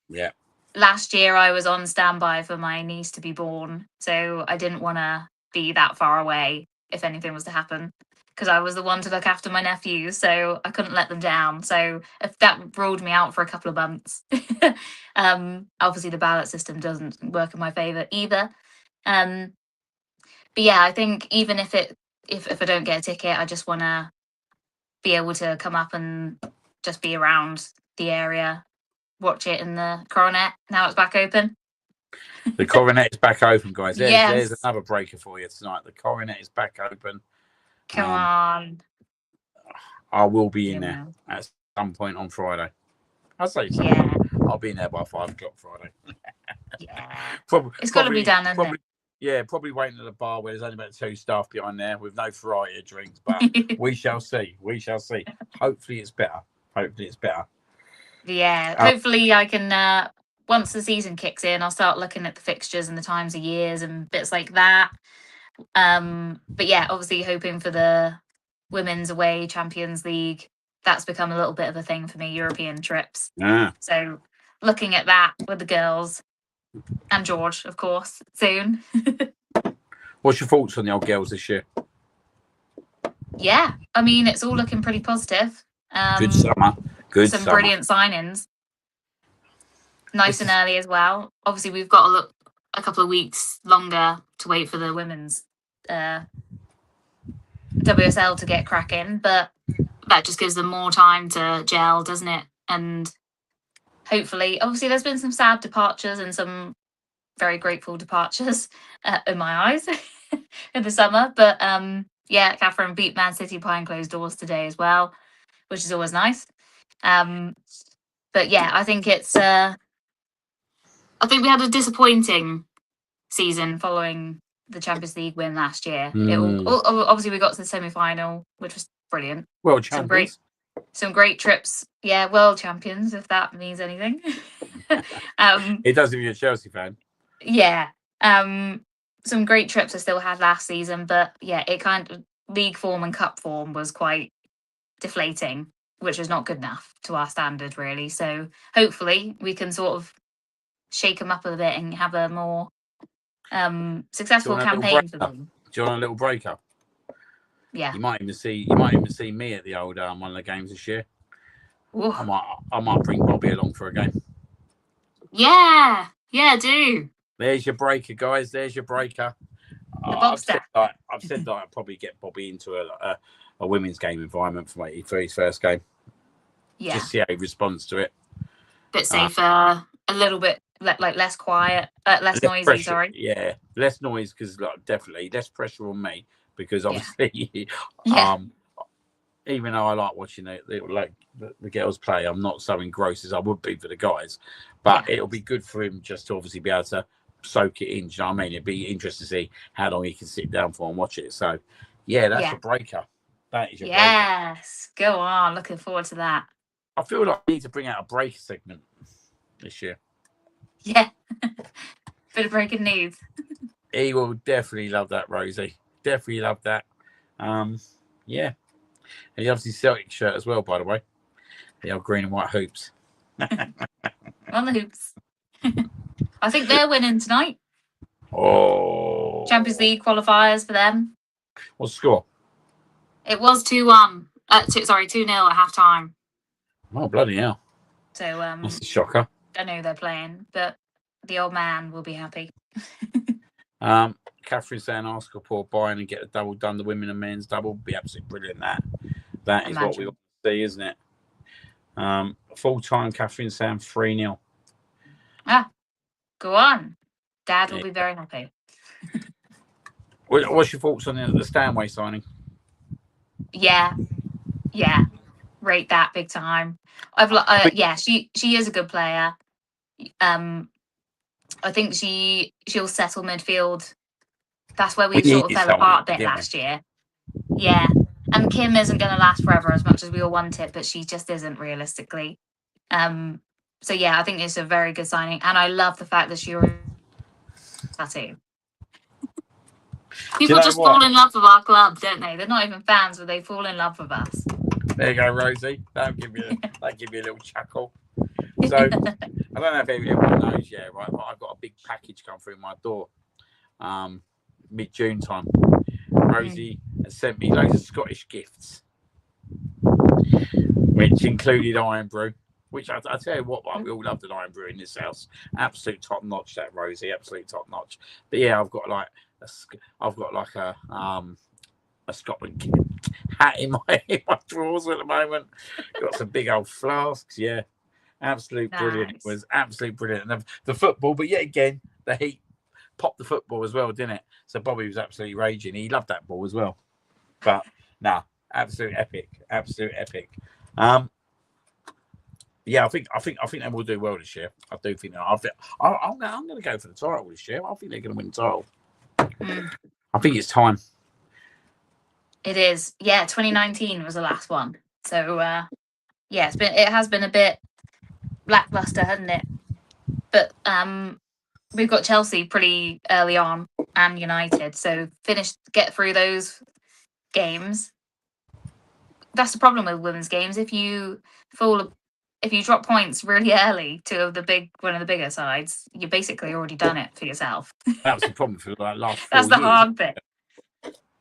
Yeah. Last year, I was on standby for my niece to be born, so I didn't want to be that far away if anything was to happen, because I was the one to look after my nephews, so I couldn't let them down. So if that ruled me out for a couple of months. Obviously, the ballot system doesn't work in my favour either. But yeah, I think even if I don't get a ticket, I just want to be able to come up and just be around the area, watch it in the Coronet. Now it's back open. The Coronet is back open, guys. There's another breaker for you tonight. The Coronet is back open. Come on. I will be in there at some point on Friday. I'll say so. Yeah. I'll be in there by 5 o'clock Friday. Yeah. It's got to be done, isn't it? Yeah, probably waiting at the bar where there's only about 2 staff behind there with no variety of drinks, but we shall see. Hopefully it's better. Yeah, hopefully I can, once the season kicks in, I'll start looking at the fixtures and the times of years and bits like that. But yeah, obviously hoping for the Women's Away Champions League. That's become a little bit of a thing for me, European trips. So looking at that with the girls and George, of course, soon. What's your thoughts on the old girls this year? Yeah, I mean, it's all looking pretty positive. Good summer. Good some summer. brilliant signings. Nice and early as well. Obviously, we've got to look a couple of weeks longer to wait for the women's WSL to get cracking, but that just gives them more time to gel, doesn't it? And hopefully, obviously, there's been some sad departures and some very grateful departures in my eyes in the summer. But yeah, Catherine beat Man City behind closed doors today as well, which is always nice. But yeah, I think it's. I think we had a disappointing season following the Champions League win last year. Obviously we got to the semi-final, which was brilliant. World champions. Some great trips. Yeah, world champions, if that means anything. It does if you're a Chelsea fan. Yeah. Some great trips I still had last season, but yeah, it kind of league form and cup form was quite deflating, which is not good enough to our standard, really. So hopefully we can sort of shake them up a bit and have a more successful campaign for them. Do you want a little breaker? Yeah. You might even see me at the old one of the games this year. Ooh. I might bring Bobby along for a game. Yeah, do. There's your breaker, guys. There's your breaker. I've said that I'd probably get Bobby into a women's game environment for his first game. Yeah. Just see how he responds to it. Bit safer, a little bit like less quiet, less noisy. Pressure. Sorry. Yeah, less noise because definitely less pressure on me because obviously, even though I like watching the girls play, I'm not so engrossed as I would be for the guys. But it'll be good for him just to obviously be able to soak it in. Do you know what I mean? It'd be interesting to see how long he can sit down for and watch it. So, that's your breaker. That is your breaker. Yes, go on. Looking forward to that. I feel like I need to bring out a breaker segment this year. Yeah. Bit of breaking news. He will definitely love that, Rosie. Definitely love that. Yeah. And he loves his Celtic shirt as well, by the way. The old green and white hoops. On the hoops. I think they're winning tonight. Oh. Champions League qualifiers for them. What's the score? It was 2-1. 2-0 at half time. Oh, bloody hell. So that's a shocker. I know they're playing, but the old man will be happy. Catherine's saying Arsenal Paul Bayern and get a double done, the women and men's double. Be absolutely brilliant. That is what we want to see, isn't it? Full time, Catherine saying 3-0. Go on. Dad will be very happy. What's your thoughts on the Stanway signing? Yeah. Rate that big time. She is a good player. I think she'll settle midfield. That's where we sort of fell apart a bit last year. Yeah. And Kim isn't going to last forever as much as we all want it, but she just isn't realistically. So yeah, I think it's a very good signing, and I love the fact that she tattoo. People just fall in love with our club, don't they? They're not even fans, but they fall in love with us. There you go, Rosie. That'll give you a little chuckle. So I don't know if everyone knows yet, right? But I've got a big package come through my door, mid-June time. Rosie has sent me loads of Scottish gifts, which included Iron Brew. Which I tell you what, we all love the Iron Brew in this house. Absolute top notch, that Rosie. Absolute top notch. But yeah, I've got like a Scotland hat in my drawers at the moment. Got some big old flasks. Yeah, absolute brilliant. It was absolute brilliant. And the football, but yet again, the heat popped the football as well, didn't it? So Bobby was absolutely raging. He loved that ball as well. But absolute epic. Absolute epic. Yeah, I think they will do well this year. I do think that. I'm going to go for the title this year. I think they're going to win the title. I think it's time. It is. Yeah, 2019 was the last one. So it has been a bit lackluster, hasn't it? But we've got Chelsea pretty early on and United. So get through those games. That's the problem with women's games. If you drop points really early to one of the bigger sides, you basically already done it for yourself. That's the problem for the last 4 years. That's the hard bit.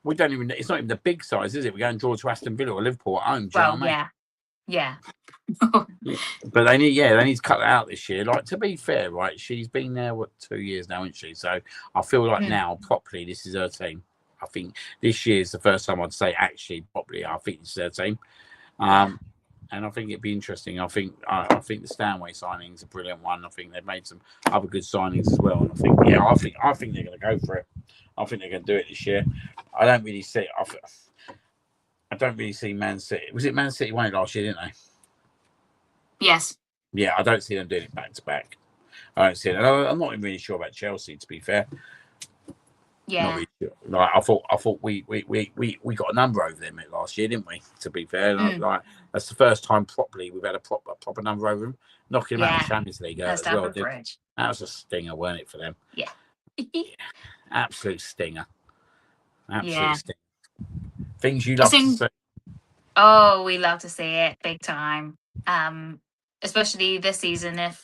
We don't even. It's not even the big sides, is it? We go and draw to Aston Villa or Liverpool at home. Well, yeah. Yeah. Yeah. But they need to cut that out this year. Like, to be fair, right? She's been there 2 years now, isn't she? So I feel like now properly this is her team. I think this year is the first time I'd say actually properly. I think it's their team, and I think it'd be interesting. I think the Stanway signing is a brilliant one. I think they've made some other good signings as well, and I think they're going to go for it. I think they're going to do it this year. I don't really see it. I don't really see Man City. Was it Man City won it last year, didn't they? Yes. Yeah, I don't see them doing it back to back. I don't see it. I'm not even really sure about Chelsea, to be fair. Yeah. Not really sure. Like, I thought we got a number over them last year, didn't we? To be fair, like that's the first time properly we've had a proper number over them, knocking them out of the Champions League as well. That was a stinger, weren't it, for them? Yeah. Absolute stinger. Absolute stinger. Things you love to see. Oh, we love to see it big time. Especially this season, if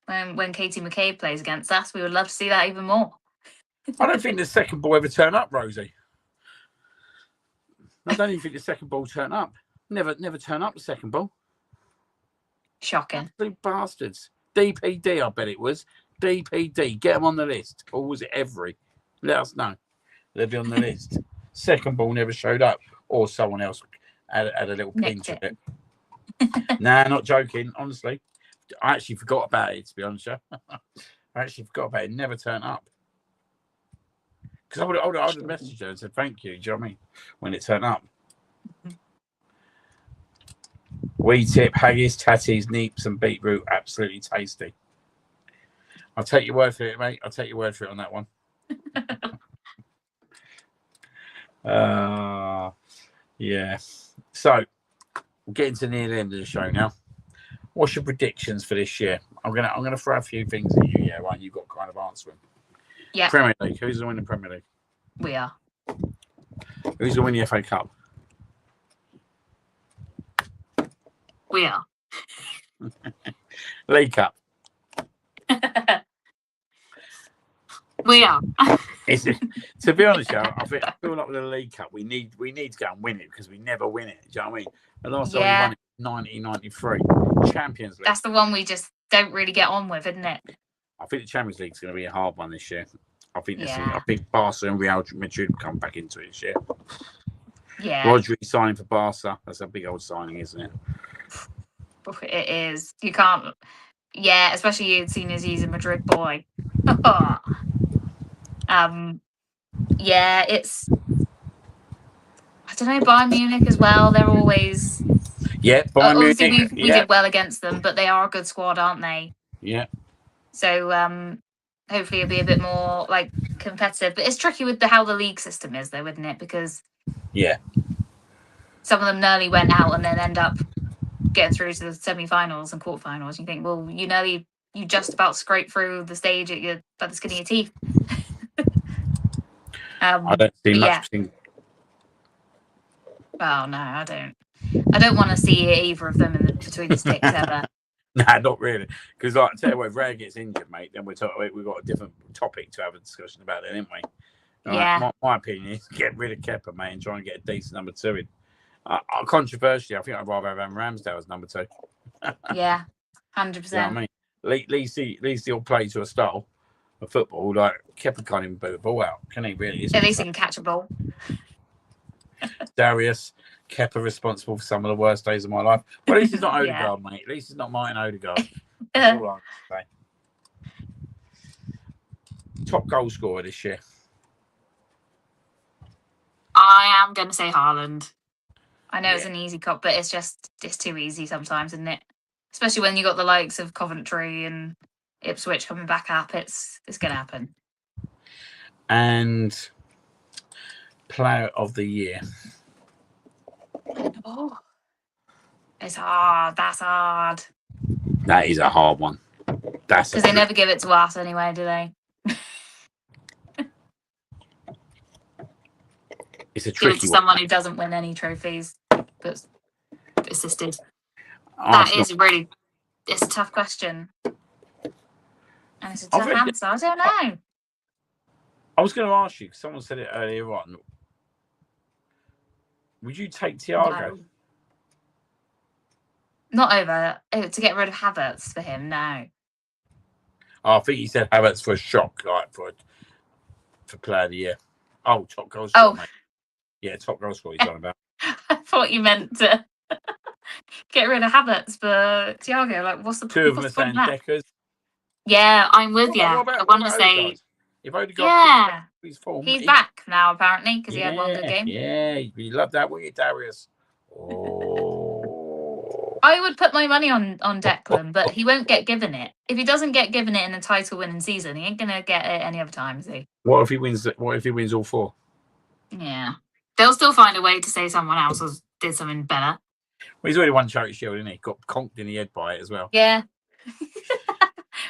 when Katie McCabe plays against us, we would love to see that even more. I don't think the second ball ever turned up, Rosie. I don't even think the second ball turned up. Never turn up the second ball. Shocking. Absolute bastards. DPD, I bet it was. DPD, get them on the list. Or was it Every? Let us know. They'll be on the list. Second ball never showed up. Or someone else had a little pinch of it. Nah, not joking. Honestly, I actually forgot about it, to be honest. I actually forgot about it. Never turned up. Because I would have messaged her and said thank you. Do you know what I mean? When it turned up. Wee tip, haggis, tatties, neeps, and beetroot. Absolutely tasty. I'll take your word for it, mate. I'll take your word for it on that one. Yeah. So, we're getting to near the end of the show now. What's your predictions for this year? I'm gonna throw a few things at you. Yeah, right. You've got to kind of answer them. Yeah. Premier League. Who's going to win the Premier League? We are. Who's going to win the FA Cup? We are. League Cup. We are. To be honest, I feel like with the League Cup, we need to go and win it because we never win it. Do you know what I mean? The last time we won it, 1993, Champions League. That's the one we just don't really get on with, isn't it? I think the Champions League is going to be a hard one this year. I think Barca and Real Madrid will come back into it this year. Yeah. Rodri signing for Barca. That's a big old signing, isn't it? It is. You can't. Yeah, especially seeing as he's a Madrid boy. Yeah, it's. I don't know. Bayern Munich as well. They're always. Yeah, Bayern Munich. Obviously, we did well against them, but they are a good squad, aren't they? Yeah. So hopefully it'll be a bit more like competitive. But it's tricky with how the league system is, though, isn't it? Because some of them nearly went out and then end up getting through to the semi-finals and quarterfinals. You think, well, you just about scrape through the stage by the skin of your teeth. I don't see much. Well, no, I don't. I don't want to see either of them between the sticks ever. Nah, not really. Because, like, I tell you what, if Ray gets injured, mate, then we've got a different topic to have a discussion about it, haven't we? Yeah. My opinion is get rid of Kepa, mate, and try and get a decent number two in. Controversially, I think I'd rather have Ramsdale as number two. Yeah, 100%. You know what I mean? At least he'll play to a style of football. Like, Kepa can't even boot the ball out, can he? Really? At least he can catch a ball. Darius, Kepa responsible for some of the worst days of my life. But at least it's not Odegaard, mate. At least it's not Martin Odegaard. That's all I can say. Top goal scorer this year. I am going to say Haaland. I know it's an easy cop, but it's too easy sometimes, isn't it? Especially when you got the likes of Coventry and Ipswich coming back up. It's going to happen. And Player of the Year. Oh, it's hard. That's hard. That is a hard one. That's because they never give it to us anyway, do they? It's a tricky give it to someone who doesn't win any trophies, but assisted. It's a tough question. And it's a tough answer. I don't know. I was going to ask you, because someone said it earlier on. Would you take Thiago? Not over to get rid of Havertz for him. No. Oh, I think he said Havertz for a shock, like for player of the year. Oh, top goal scorer, mate. Yeah, top goal scorer he's on about. I thought you meant to get rid of Havertz for Thiago. Like, what's the Two of them what's are the point saying in that? Deckers. Yeah, I'm with you. I want to say, Odegaard? If Odegaard yeah, his form, he's back now apparently because he had one good yeah, game. yeah, you love that, wouldn't you, Darius? Oh, I would put my money on Declan, but he won't get given it. If he doesn't get given it in a title-winning season, he ain't gonna get it any other time, is he? what if he wins? What if he wins all four? Yeah, they'll still find a way to say someone else did something better. Well, he's already won Charity Shield, isn't he? Got conked in the head by it as well. Yeah.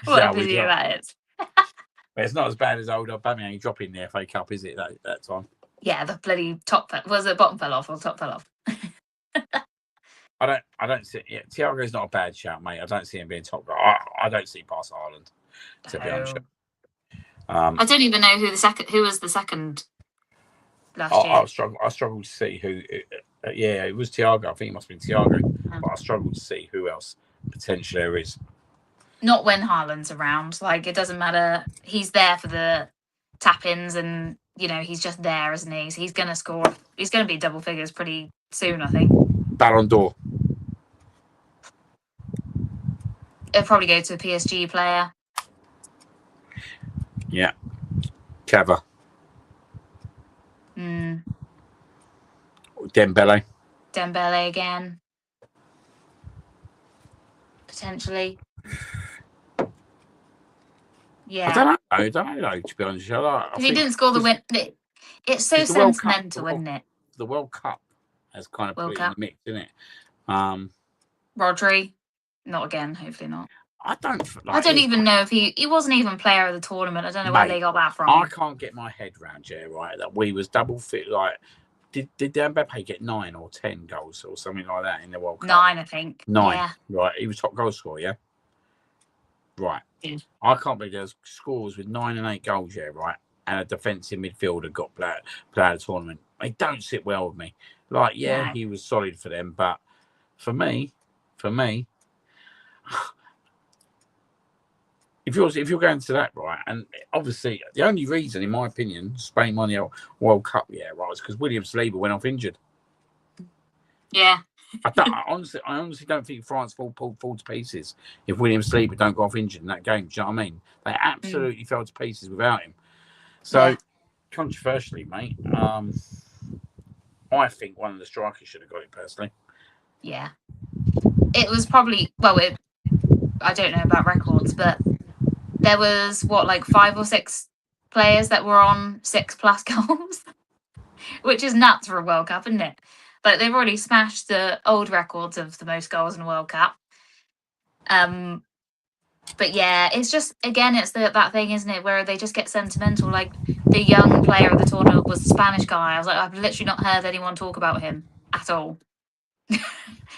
What a we video got. that is. But it's not as bad as old Aubameyang dropping the FA Cup, is it? That time. Yeah, the bloody top was it bottom fell off or top fell off? I don't see. Yeah, Thiago's not a bad shout, mate. I don't see him being top guy. I don't see past Ireland, to be honest. I don't even know who was the second last year. I struggled to see who. Yeah, it was Thiago. I think it must have been Thiago. But I struggled to see who else potentially there is. Not when Haaland's around. Like, it doesn't matter. He's there for the tap-ins and, he's just there, isn't he? So he's going to score. He's going to be double figures pretty soon, I think. Ballon d'Or. It'll probably go to a PSG player. Yeah. Cava. Dembele again. Potentially. Yeah. I don't know, to be honest. If he didn't score the win, it's so sentimental, isn't it? The World Cup has kind of put it in the mix, isn't it? Rodri, not again, hopefully not. I don't even know if he wasn't even player of the tournament. I don't know where they got that from. I can't get my head around, right, that we was double fit. Like, did Mbappe get 9 or 10 goals or something like that in the World Cup? 9, I think. 9. Yeah. Right, he was top goal scorer, yeah? Right. Yeah. I can't believe there's scores with 9 and 8 goals, yeah, right? And a defensive midfielder got player of the tournament. They don't sit well with me. Like, yeah, he was solid for them, but for me, if you're going to that, right, and obviously the only reason, in my opinion, Spain won the World Cup, yeah, right, was because William Saliba went off injured. Yeah. I honestly don't think France fall to pieces if William Saliba don't go off injured in that game. Do you know what I mean? They absolutely fell to pieces without him. So, controversially, mate, I think one of the strikers should have got it personally. Yeah. It was probably, I don't know about records, but there was, 5 or 6 players that were on 6+ goals, which is nuts for a World Cup, isn't it? Like, they've already smashed the old records of the most goals in a World Cup. But yeah, it's just, again, it's that thing, isn't it, where they just get sentimental. Like, the young player of the tournament was the Spanish guy. I was like, I've literally not heard anyone talk about him at all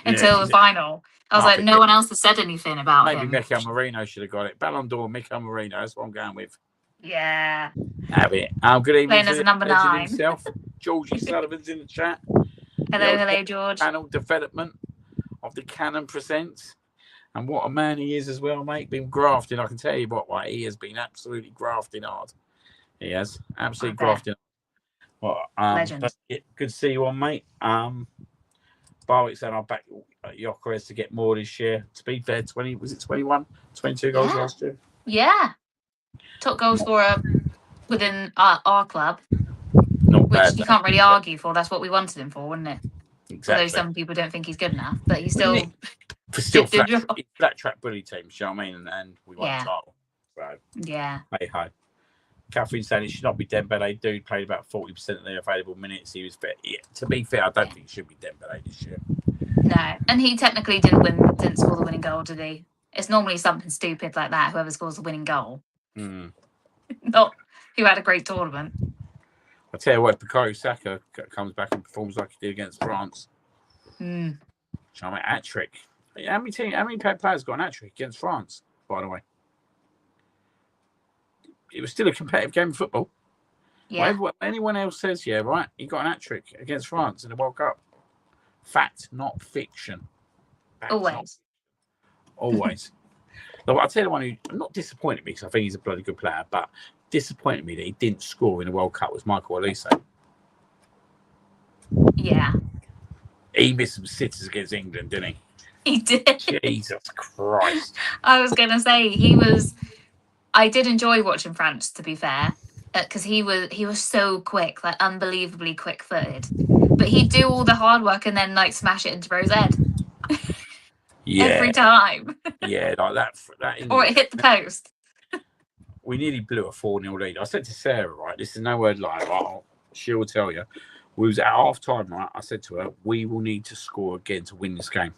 until the final. I was like, no one else has said anything about him. Maybe Mikel Merino should have got it. Ballon d'Or, Mikel Merino. That's what I'm going with. Yeah. Have it. Good evening. Playing as a number 9. Himself. Georgie Sullivan's in the chat. Hello, George. Panel development of the Canon Presents. And what a man he is as well, mate. Been grafting. I can tell you what, he has been absolutely grafting hard. He has. Absolutely grafting hard. Legend. Good to see you on, mate. Barwick said I'll back Gyökeres to get more this year. To be fair, 21? 22 goals last year? Yeah. Top goal scorer within our club. Not bad. Which you can't really argue for. That's what we wanted him for, wouldn't it? Exactly. Although some people don't think he's good enough, but he's still... flat track bully teams, you know what I mean? And we won the title. So, yeah. Hey ho. Catherine saying it should not be Dembele. Dude played about 40% of the available minutes. He was fit. Yeah, to be fair, I don't think it should be Dembele this year. No, and he technically didn't score the winning goal, did he? It's normally something stupid like that. Whoever scores the winning goal, not who had a great tournament. I tell you what, Bukayo Saka comes back and performs like he did against France. Hat trick. How many players got an hat trick against France? By the way. It was still a competitive game of football. Yeah. Whatever anyone else says, he got an hat trick against France in the World Cup. Fact, not fiction. That's Always. Always. Look, I'll tell you the one who not disappointed me because I think he's a bloody good player, but disappointed me that he didn't score in the World Cup was Michael Olise. Yeah. He missed some sitters against England, didn't he? He did. Jesus Christ. I was going to say, I did enjoy watching France, to be fair, because he was so quick, like unbelievably quick-footed. But he'd do all the hard work and then like smash it into Ro's head. Yeah. Every time. Yeah, like that Or it hit the post. We nearly blew a 4-0 lead. I said to Sarah, right, this is no word lie, right? She'll tell you. We was at half time, right? I said to her, we will need to score again to win this game.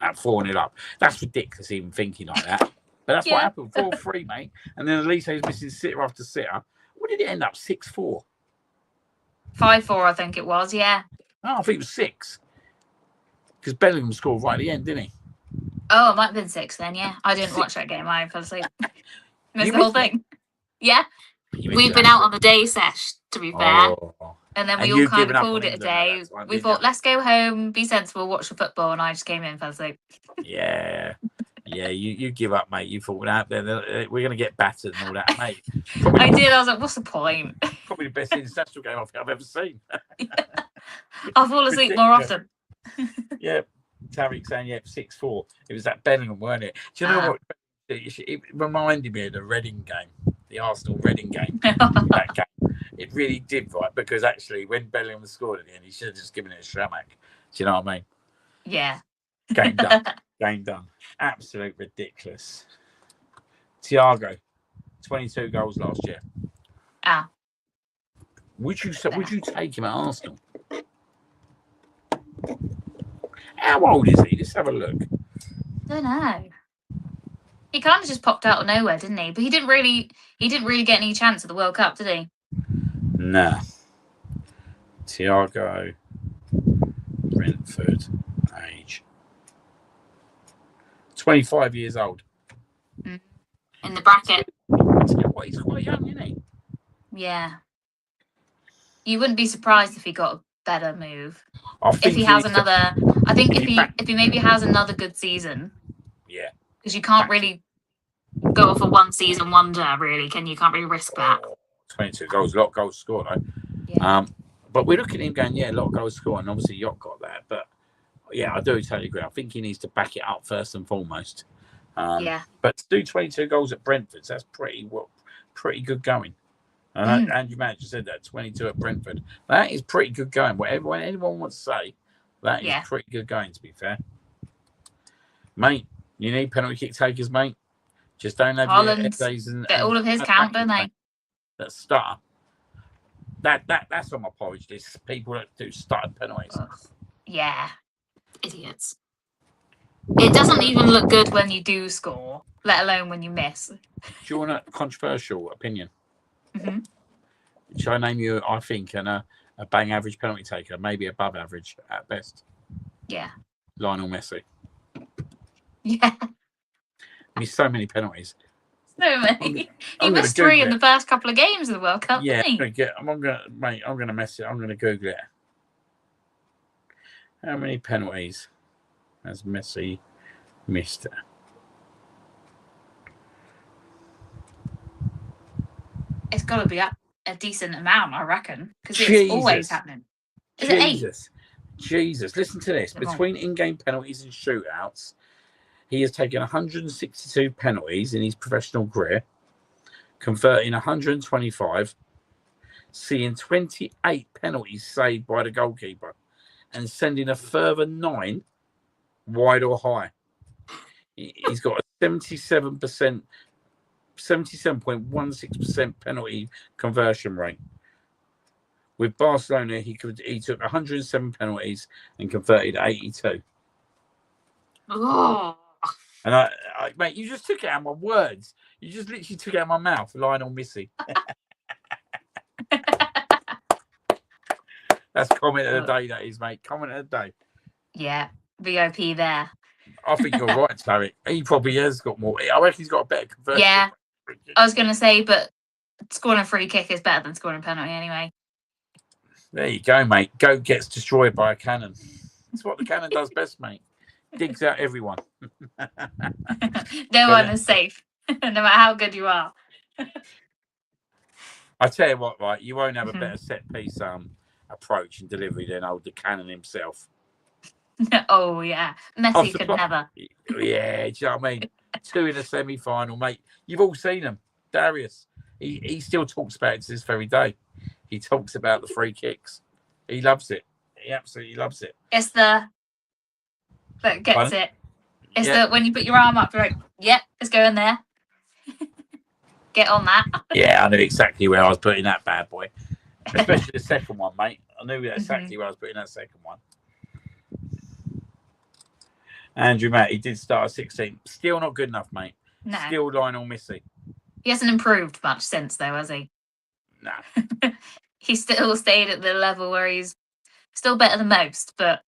At 4-0 up. That's ridiculous, even thinking like that. But that's what happened. 4-3, mate. And then Elise was missing sitter after sitter. What did it end up? 6-4? 5-4, I think it was, yeah. No, I think it was 6. Because Bellingham scored right at the end, didn't he? Oh, it might have been 6 then, yeah. I didn't watch that game. I fell asleep. Missed the whole thing. Yeah. We've been out on the day sesh, to be fair. And then we all kind of called it a day. We thought, let's go home, be sensible, watch the football. And I just came in, fell asleep. Yeah. Yeah, you give up, mate. You thought, out there, we're going to get battered and all that, mate. I did. I was like, what's the point? Probably the best international game I've ever seen. I'll fall asleep more often. Yeah. Tariq saying, 6-4. It was that Bellingham, weren't it? Do you know what? It reminded me of the Reading game, the Arsenal Reading game. That game. It really did, right? Because actually, when Bellingham scored at the end, he should have just given it a Shramak. Do you know what I mean? Yeah. Game done. Game done. Absolute ridiculous. Thiago, 22 goals last year. Would you take him at Arsenal? How old is he? Let's have a look. Don't know. He kind of just popped out of nowhere, didn't he? But he didn't really get any chance at the World Cup, did he? Nah. Thiago, Brentford, age 25 years old. In the bracket. He's quite young, isn't he? Yeah. You wouldn't be surprised if he got a better move. If he has another, I think if he maybe has another good season. Yeah. Because you can't really go for one season wonder, really, can you? Can't really risk that. 22 goals, a lot of goals scored, though. Yeah. But we're looking at him going, a lot of goals scored, and obviously Yacht got that. But yeah, I do totally agree. I think he needs to back it up first and foremost. But to do 22 goals at Brentford, that's pretty good going. Andrew Manager said that 22 at Brentford. That is pretty good going. Whatever anyone wants to say, that is pretty good going. To be fair, mate, you need penalty kick takers, mate. Just don't have your days and all of his count, don't they? That stutter. That's on my porridge list. People that do stuttered penalties. Yeah, idiots. It doesn't even look good when you do score, let alone when you miss. Do you want a controversial opinion? Mm-hmm. Shall I name you, I think, a bang average penalty taker, maybe above average at best? Yeah. Lionel Messi. Yeah. Missed so many penalties. So many. He missed 3 in the first couple of games of the World Cup, yeah, didn't he? I'm gonna mess it. I'm gonna Google it. How many penalties has Messi missed? It's got to be a decent amount, I reckon, because it's always happening. Is it 8? Jesus, listen to this. Between in-game penalties and shootouts, he has taken 162 penalties in his professional career, converting 125, seeing 28 penalties saved by the goalkeeper, and sending a further 9 wide or high. He's got a 77.16% penalty conversion rate. With Barcelona, he took 107 penalties and converted 82. Oh. And I, mate, you just took it out of my words. You just literally took it out of my mouth, Lionel Messi. That's comment of the day, that is, mate. Comment of the day. Yeah, VIP there. I think you're right, Tarek. He probably has got more. I reckon he's got a better conversion. Yeah, I was going to say, but scoring a free kick is better than scoring a penalty anyway. There you go, mate. Goat gets destroyed by a cannon. That's what the cannon does best, mate. Digs out everyone. No one is safe, no matter how good you are. I tell you what, right? You won't have a Mhm. better set piece approach and delivery than old the Cannon himself. Oh yeah, I'm Messi could surprised. never. Yeah, do you know what I mean? 2 in a semi-final, mate. You've all seen him. Darius, he still talks about it to this very day. He talks about the free kicks. He loves it. He absolutely loves it. It's the that gets Pardon? it. It's Yeah. the when you put your arm up, you're like, yep, it's going there. Get on that. Yeah, I knew exactly where I was putting that bad boy. Especially the second one, mate. I knew exactly where I was putting that second one. Andrew Matt, he did start at 16. Still not good enough, mate. No, Still Lionel Messi. he hasn't improved much since, though, has he? Nah. He still stayed at the level where he's still better than most, but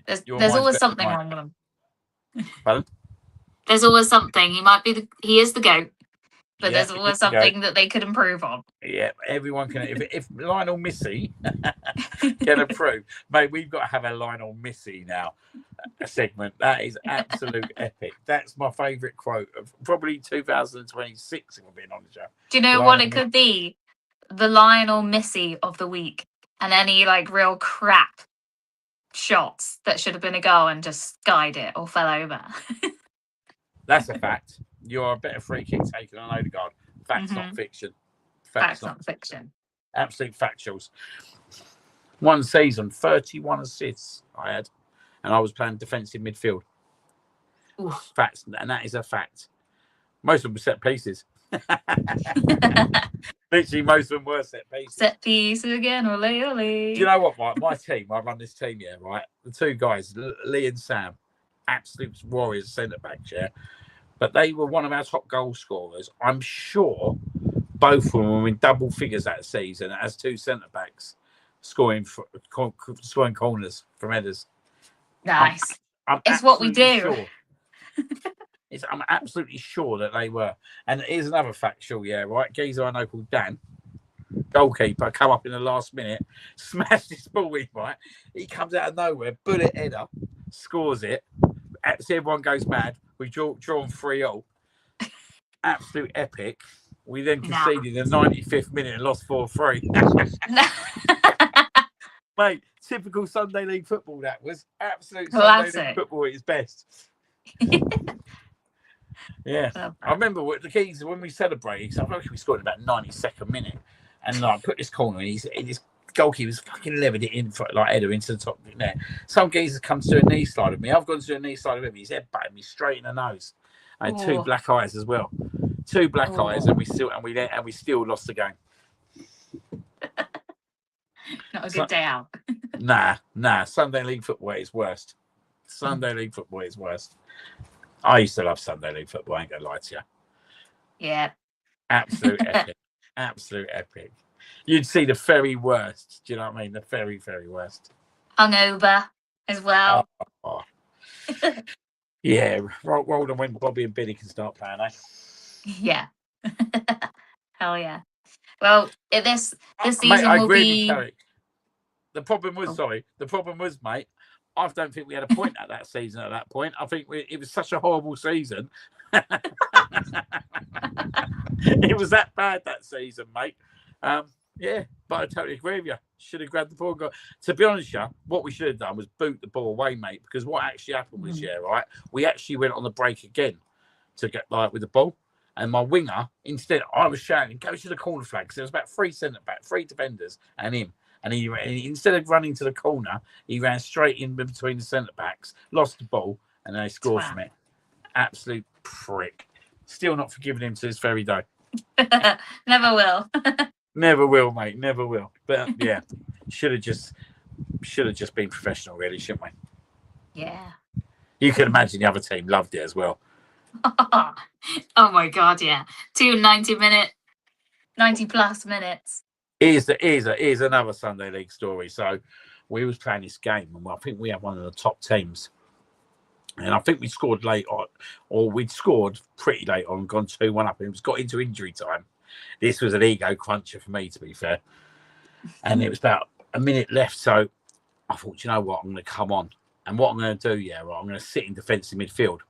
there's Your there's mind's always better than something mine. wrong with him. Pardon? There's always something. He is the GOAT, but Yeah, there's he always is the GOAT. something that they could improve on. Yeah, everyone can. If Lionel Messi can improve, mate, we've got to have a Lionel Messi now a segment. That is absolute epic. That's my favourite quote of probably 2026. If I'm being honest, Joe. Do you know Lionel what it could be? The Lionel Messi of the week, and any like real crap shots that should have been a goal and just skied it or fell over. That's a fact. You're a better free kick taker than Odegaard. Facts, not fiction. Facts, not fiction. Absolute factuals. One season, 31 assists I had, and I was playing defensive midfield. Oof. Facts, and that is a fact. Most of them were set pieces. Literally, most of them were set pieces. Set piece again, ole ole. Do you know what, right? My team, I run this team, yeah, right? The two guys, Lee and Sam, absolute warriors, centre backs, yeah. But they were one of our top goal scorers. I'm sure both of them were in double figures that season as two centre backs, scoring corners from headers. Nice. I'm It's what we absolutely do. Sure. I'm absolutely sure that they were. And here's another factual, yeah, right? Geezer I know called Dan, goalkeeper, come up in the last minute, smashed this ball in, right? He comes out of nowhere, bullet header, scores it. Absolutely, everyone goes mad. We drawn 3-0. Absolute epic. We then conceded in the 95th minute and lost 4-3. Mate, typical Sunday League football, that was. Absolute Classic. Sunday League football at its best. Yeah. I remember the keys when we celebrated, I think we scored in about 92nd minute. And I put this corner, and this goalkeeper's fucking levered it in for like header into the top of the net. Some geezer comes to a knee slide with me. I've gone to a knee slide with him. He's head batted me straight in the nose. I had two black eyes as well. Two black eyes, and we still lost the game. Not a good day out. Nah. Sunday League football is worst. Sunday League football is worst. I used to love Sunday League football. I ain't gonna lie to you. Yeah. Absolute epic. Absolute epic. You'd see the very worst. Do you know what I mean? The very, very worst. Hungover as well. Oh. Yeah. Roll them when Bobby and Billy can start playing, eh? Yeah. Hell yeah. Well, this season mate, will be. The problem was, mate, I don't think we had a point at that season at that point. I think it was such a horrible season. It was that bad that season, mate. Yeah, but I totally agree with you. Should have grabbed the ball and got. To be honest, yeah, what we should have done was boot the ball away, mate. Because what actually happened was, right, we actually went on the break again to get with the ball. And my winger, instead, I was shouting, go to the corner flag. Because there was about 3 centre-back, 3 defenders, and him. And he instead of running to the corner, he ran straight in between the centre-backs, lost the ball, and then they scored from it. Absolute prick. Still not forgiving him to this very day. Never will. Never will, mate. Never will. But yeah, should have just been professional, really, shouldn't we? Yeah. You can imagine the other team loved it as well. Oh my god, yeah. 2 90+ minutes. Here's another Sunday League story. So we was playing this game, and I think we had one of the top teams. And I think we scored late on, or we'd scored pretty late on, gone 2-1 up, and it was got into injury time. This was an ego cruncher for me, to be fair. And it was about a minute left, so I thought, you know what, I'm going to come on. And what I'm going to do, yeah, right, I'm going to sit in defensive midfield.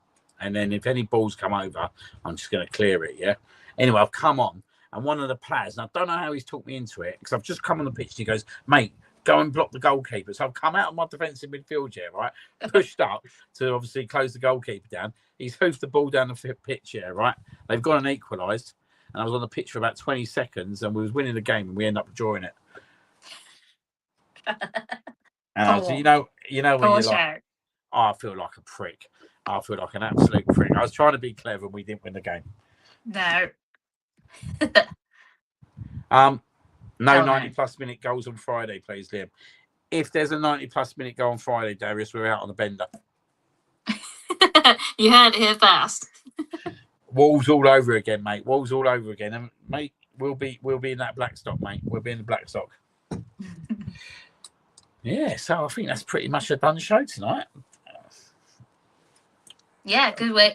And then if any balls come over, I'm just going to clear it, yeah? Anyway, I've come on, and one of the players, and I don't know how he's talked me into it, because I've just come on the pitch, and he goes, mate, go and block the goalkeeper. So I've come out of my defensive midfield, yeah, right? Pushed up to obviously close the goalkeeper down. He's hoofed the ball down the pitch, yeah, right? They've gone and equalised, and I was on the pitch for about 20 seconds, and we was winning the game, and we ended up drawing it. And so, you know when you're like, oh, I feel like a prick. I feel like an absolute prick. I was trying to be clever, and we didn't win the game. No. No 90-plus minute goals on Friday, please, Liam. If there's a 90-plus minute goal on Friday, Darius, we're out on the bender. You heard it here first. Walls all over again, mate. Walls all over again, and mate, we'll be in that black stock, mate. We'll be in the black stock. Yeah, so I think that's pretty much a done show tonight. Yeah, good.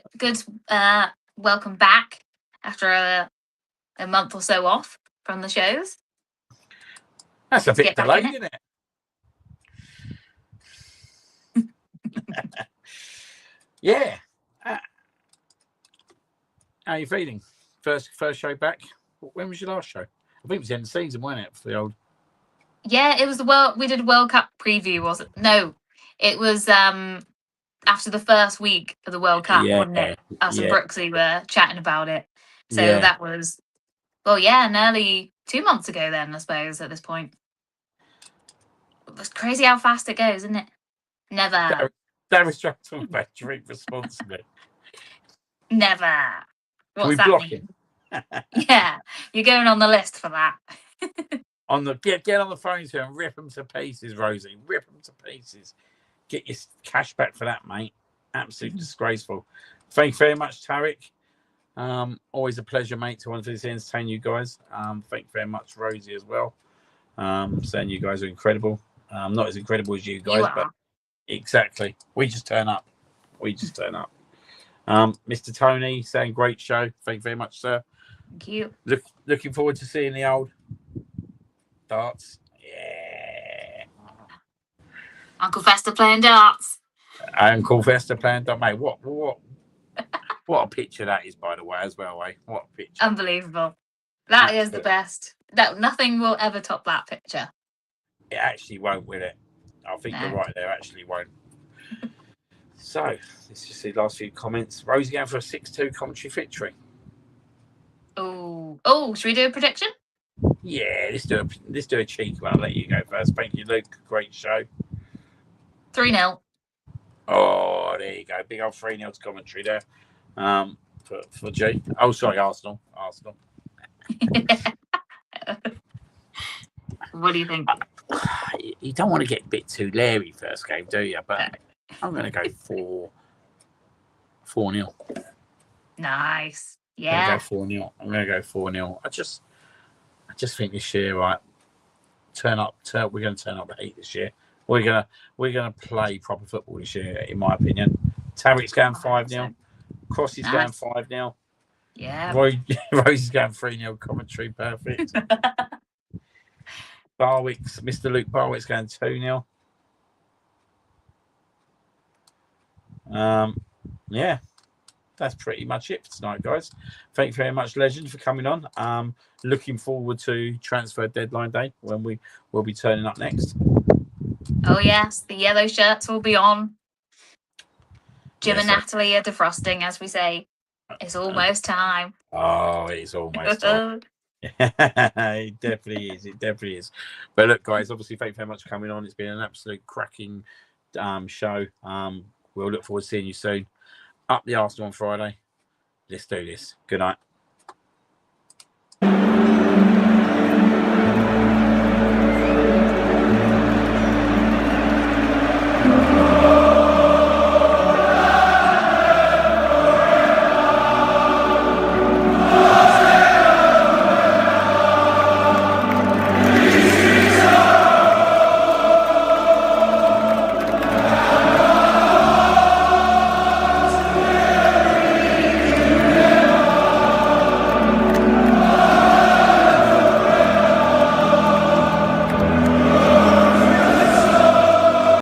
Welcome back after a month or so off from the shows. That's a bit delayed, isn't it? Yeah. How are you feeling? First show back. When was your last show? I think it was the end of the season, wasn't it? For the old. Yeah, it was we did a World Cup preview, was it? No, it was after the first week of the World Cup, wasn't it? Us and Brooksy were chatting about it. So that was, nearly 2 months ago then, I suppose, at this point. It's crazy how fast it goes, isn't it? Never. That was trying to talk about drink responsibly. Never. What's that mean? Yeah, you're going on the list for that. Get on the phone to and rip them to pieces, Rosie. Rip them to pieces. Get your cash back for that, mate. Absolutely disgraceful. Thank you very much, Tarek. Always a pleasure, mate, to want to entertain you guys. Thank you very much, Rosie, as well. Saying you guys are incredible. Not as incredible as you guys, but exactly. We just turn up. Mr. Tony saying great show. Thank you very much, sir. Thank you. Looking forward to seeing the old darts. Yeah. Uncle Fester playing darts. Uncle Fester playing darts. Mate, what a picture that is, by the way, as well, eh? What a picture. Unbelievable. That is the best. Nothing will ever top that picture. It actually won't, will it? I think you're right there. Actually won't. So, let's just see the last few comments. Rosie going for a 6-2 commentary victory. Oh, should we do a prediction? Yeah, let's do a cheeky one. I'll let you go first. Thank you, Luke. Great show. 3-0. Oh, there you go. Big old 3-0 commentary there. For G. Oh, sorry, Arsenal. What do you think? You don't want to get a bit too leery first game, do you? But I'm going to go 4-0. Nice. Yeah. I'm going to go 4-0. I just think this year, right? We're going to turn up the heat this year. We're gonna play proper football this year, in my opinion. Tarek's going 5-0. Crossy's going 5-0. Yeah. Rosie's going 3-0 commentary. Perfect. Mr. Luke Barwick's going 2-0. Yeah, that's pretty much it for tonight, guys. Thank you very much, Legend, for coming on. Looking forward to transfer deadline day when we will be turning up next. Oh yes, the yellow shirts will be on. Jim and Natalie are defrosting, as we say. It's almost time. Oh, it's almost time. It definitely is. But look, guys, obviously, thank you very much for coming on. It's been an absolute cracking show. We'll look forward to seeing you soon. Up the Arsenal on Friday. Let's do this. Good night.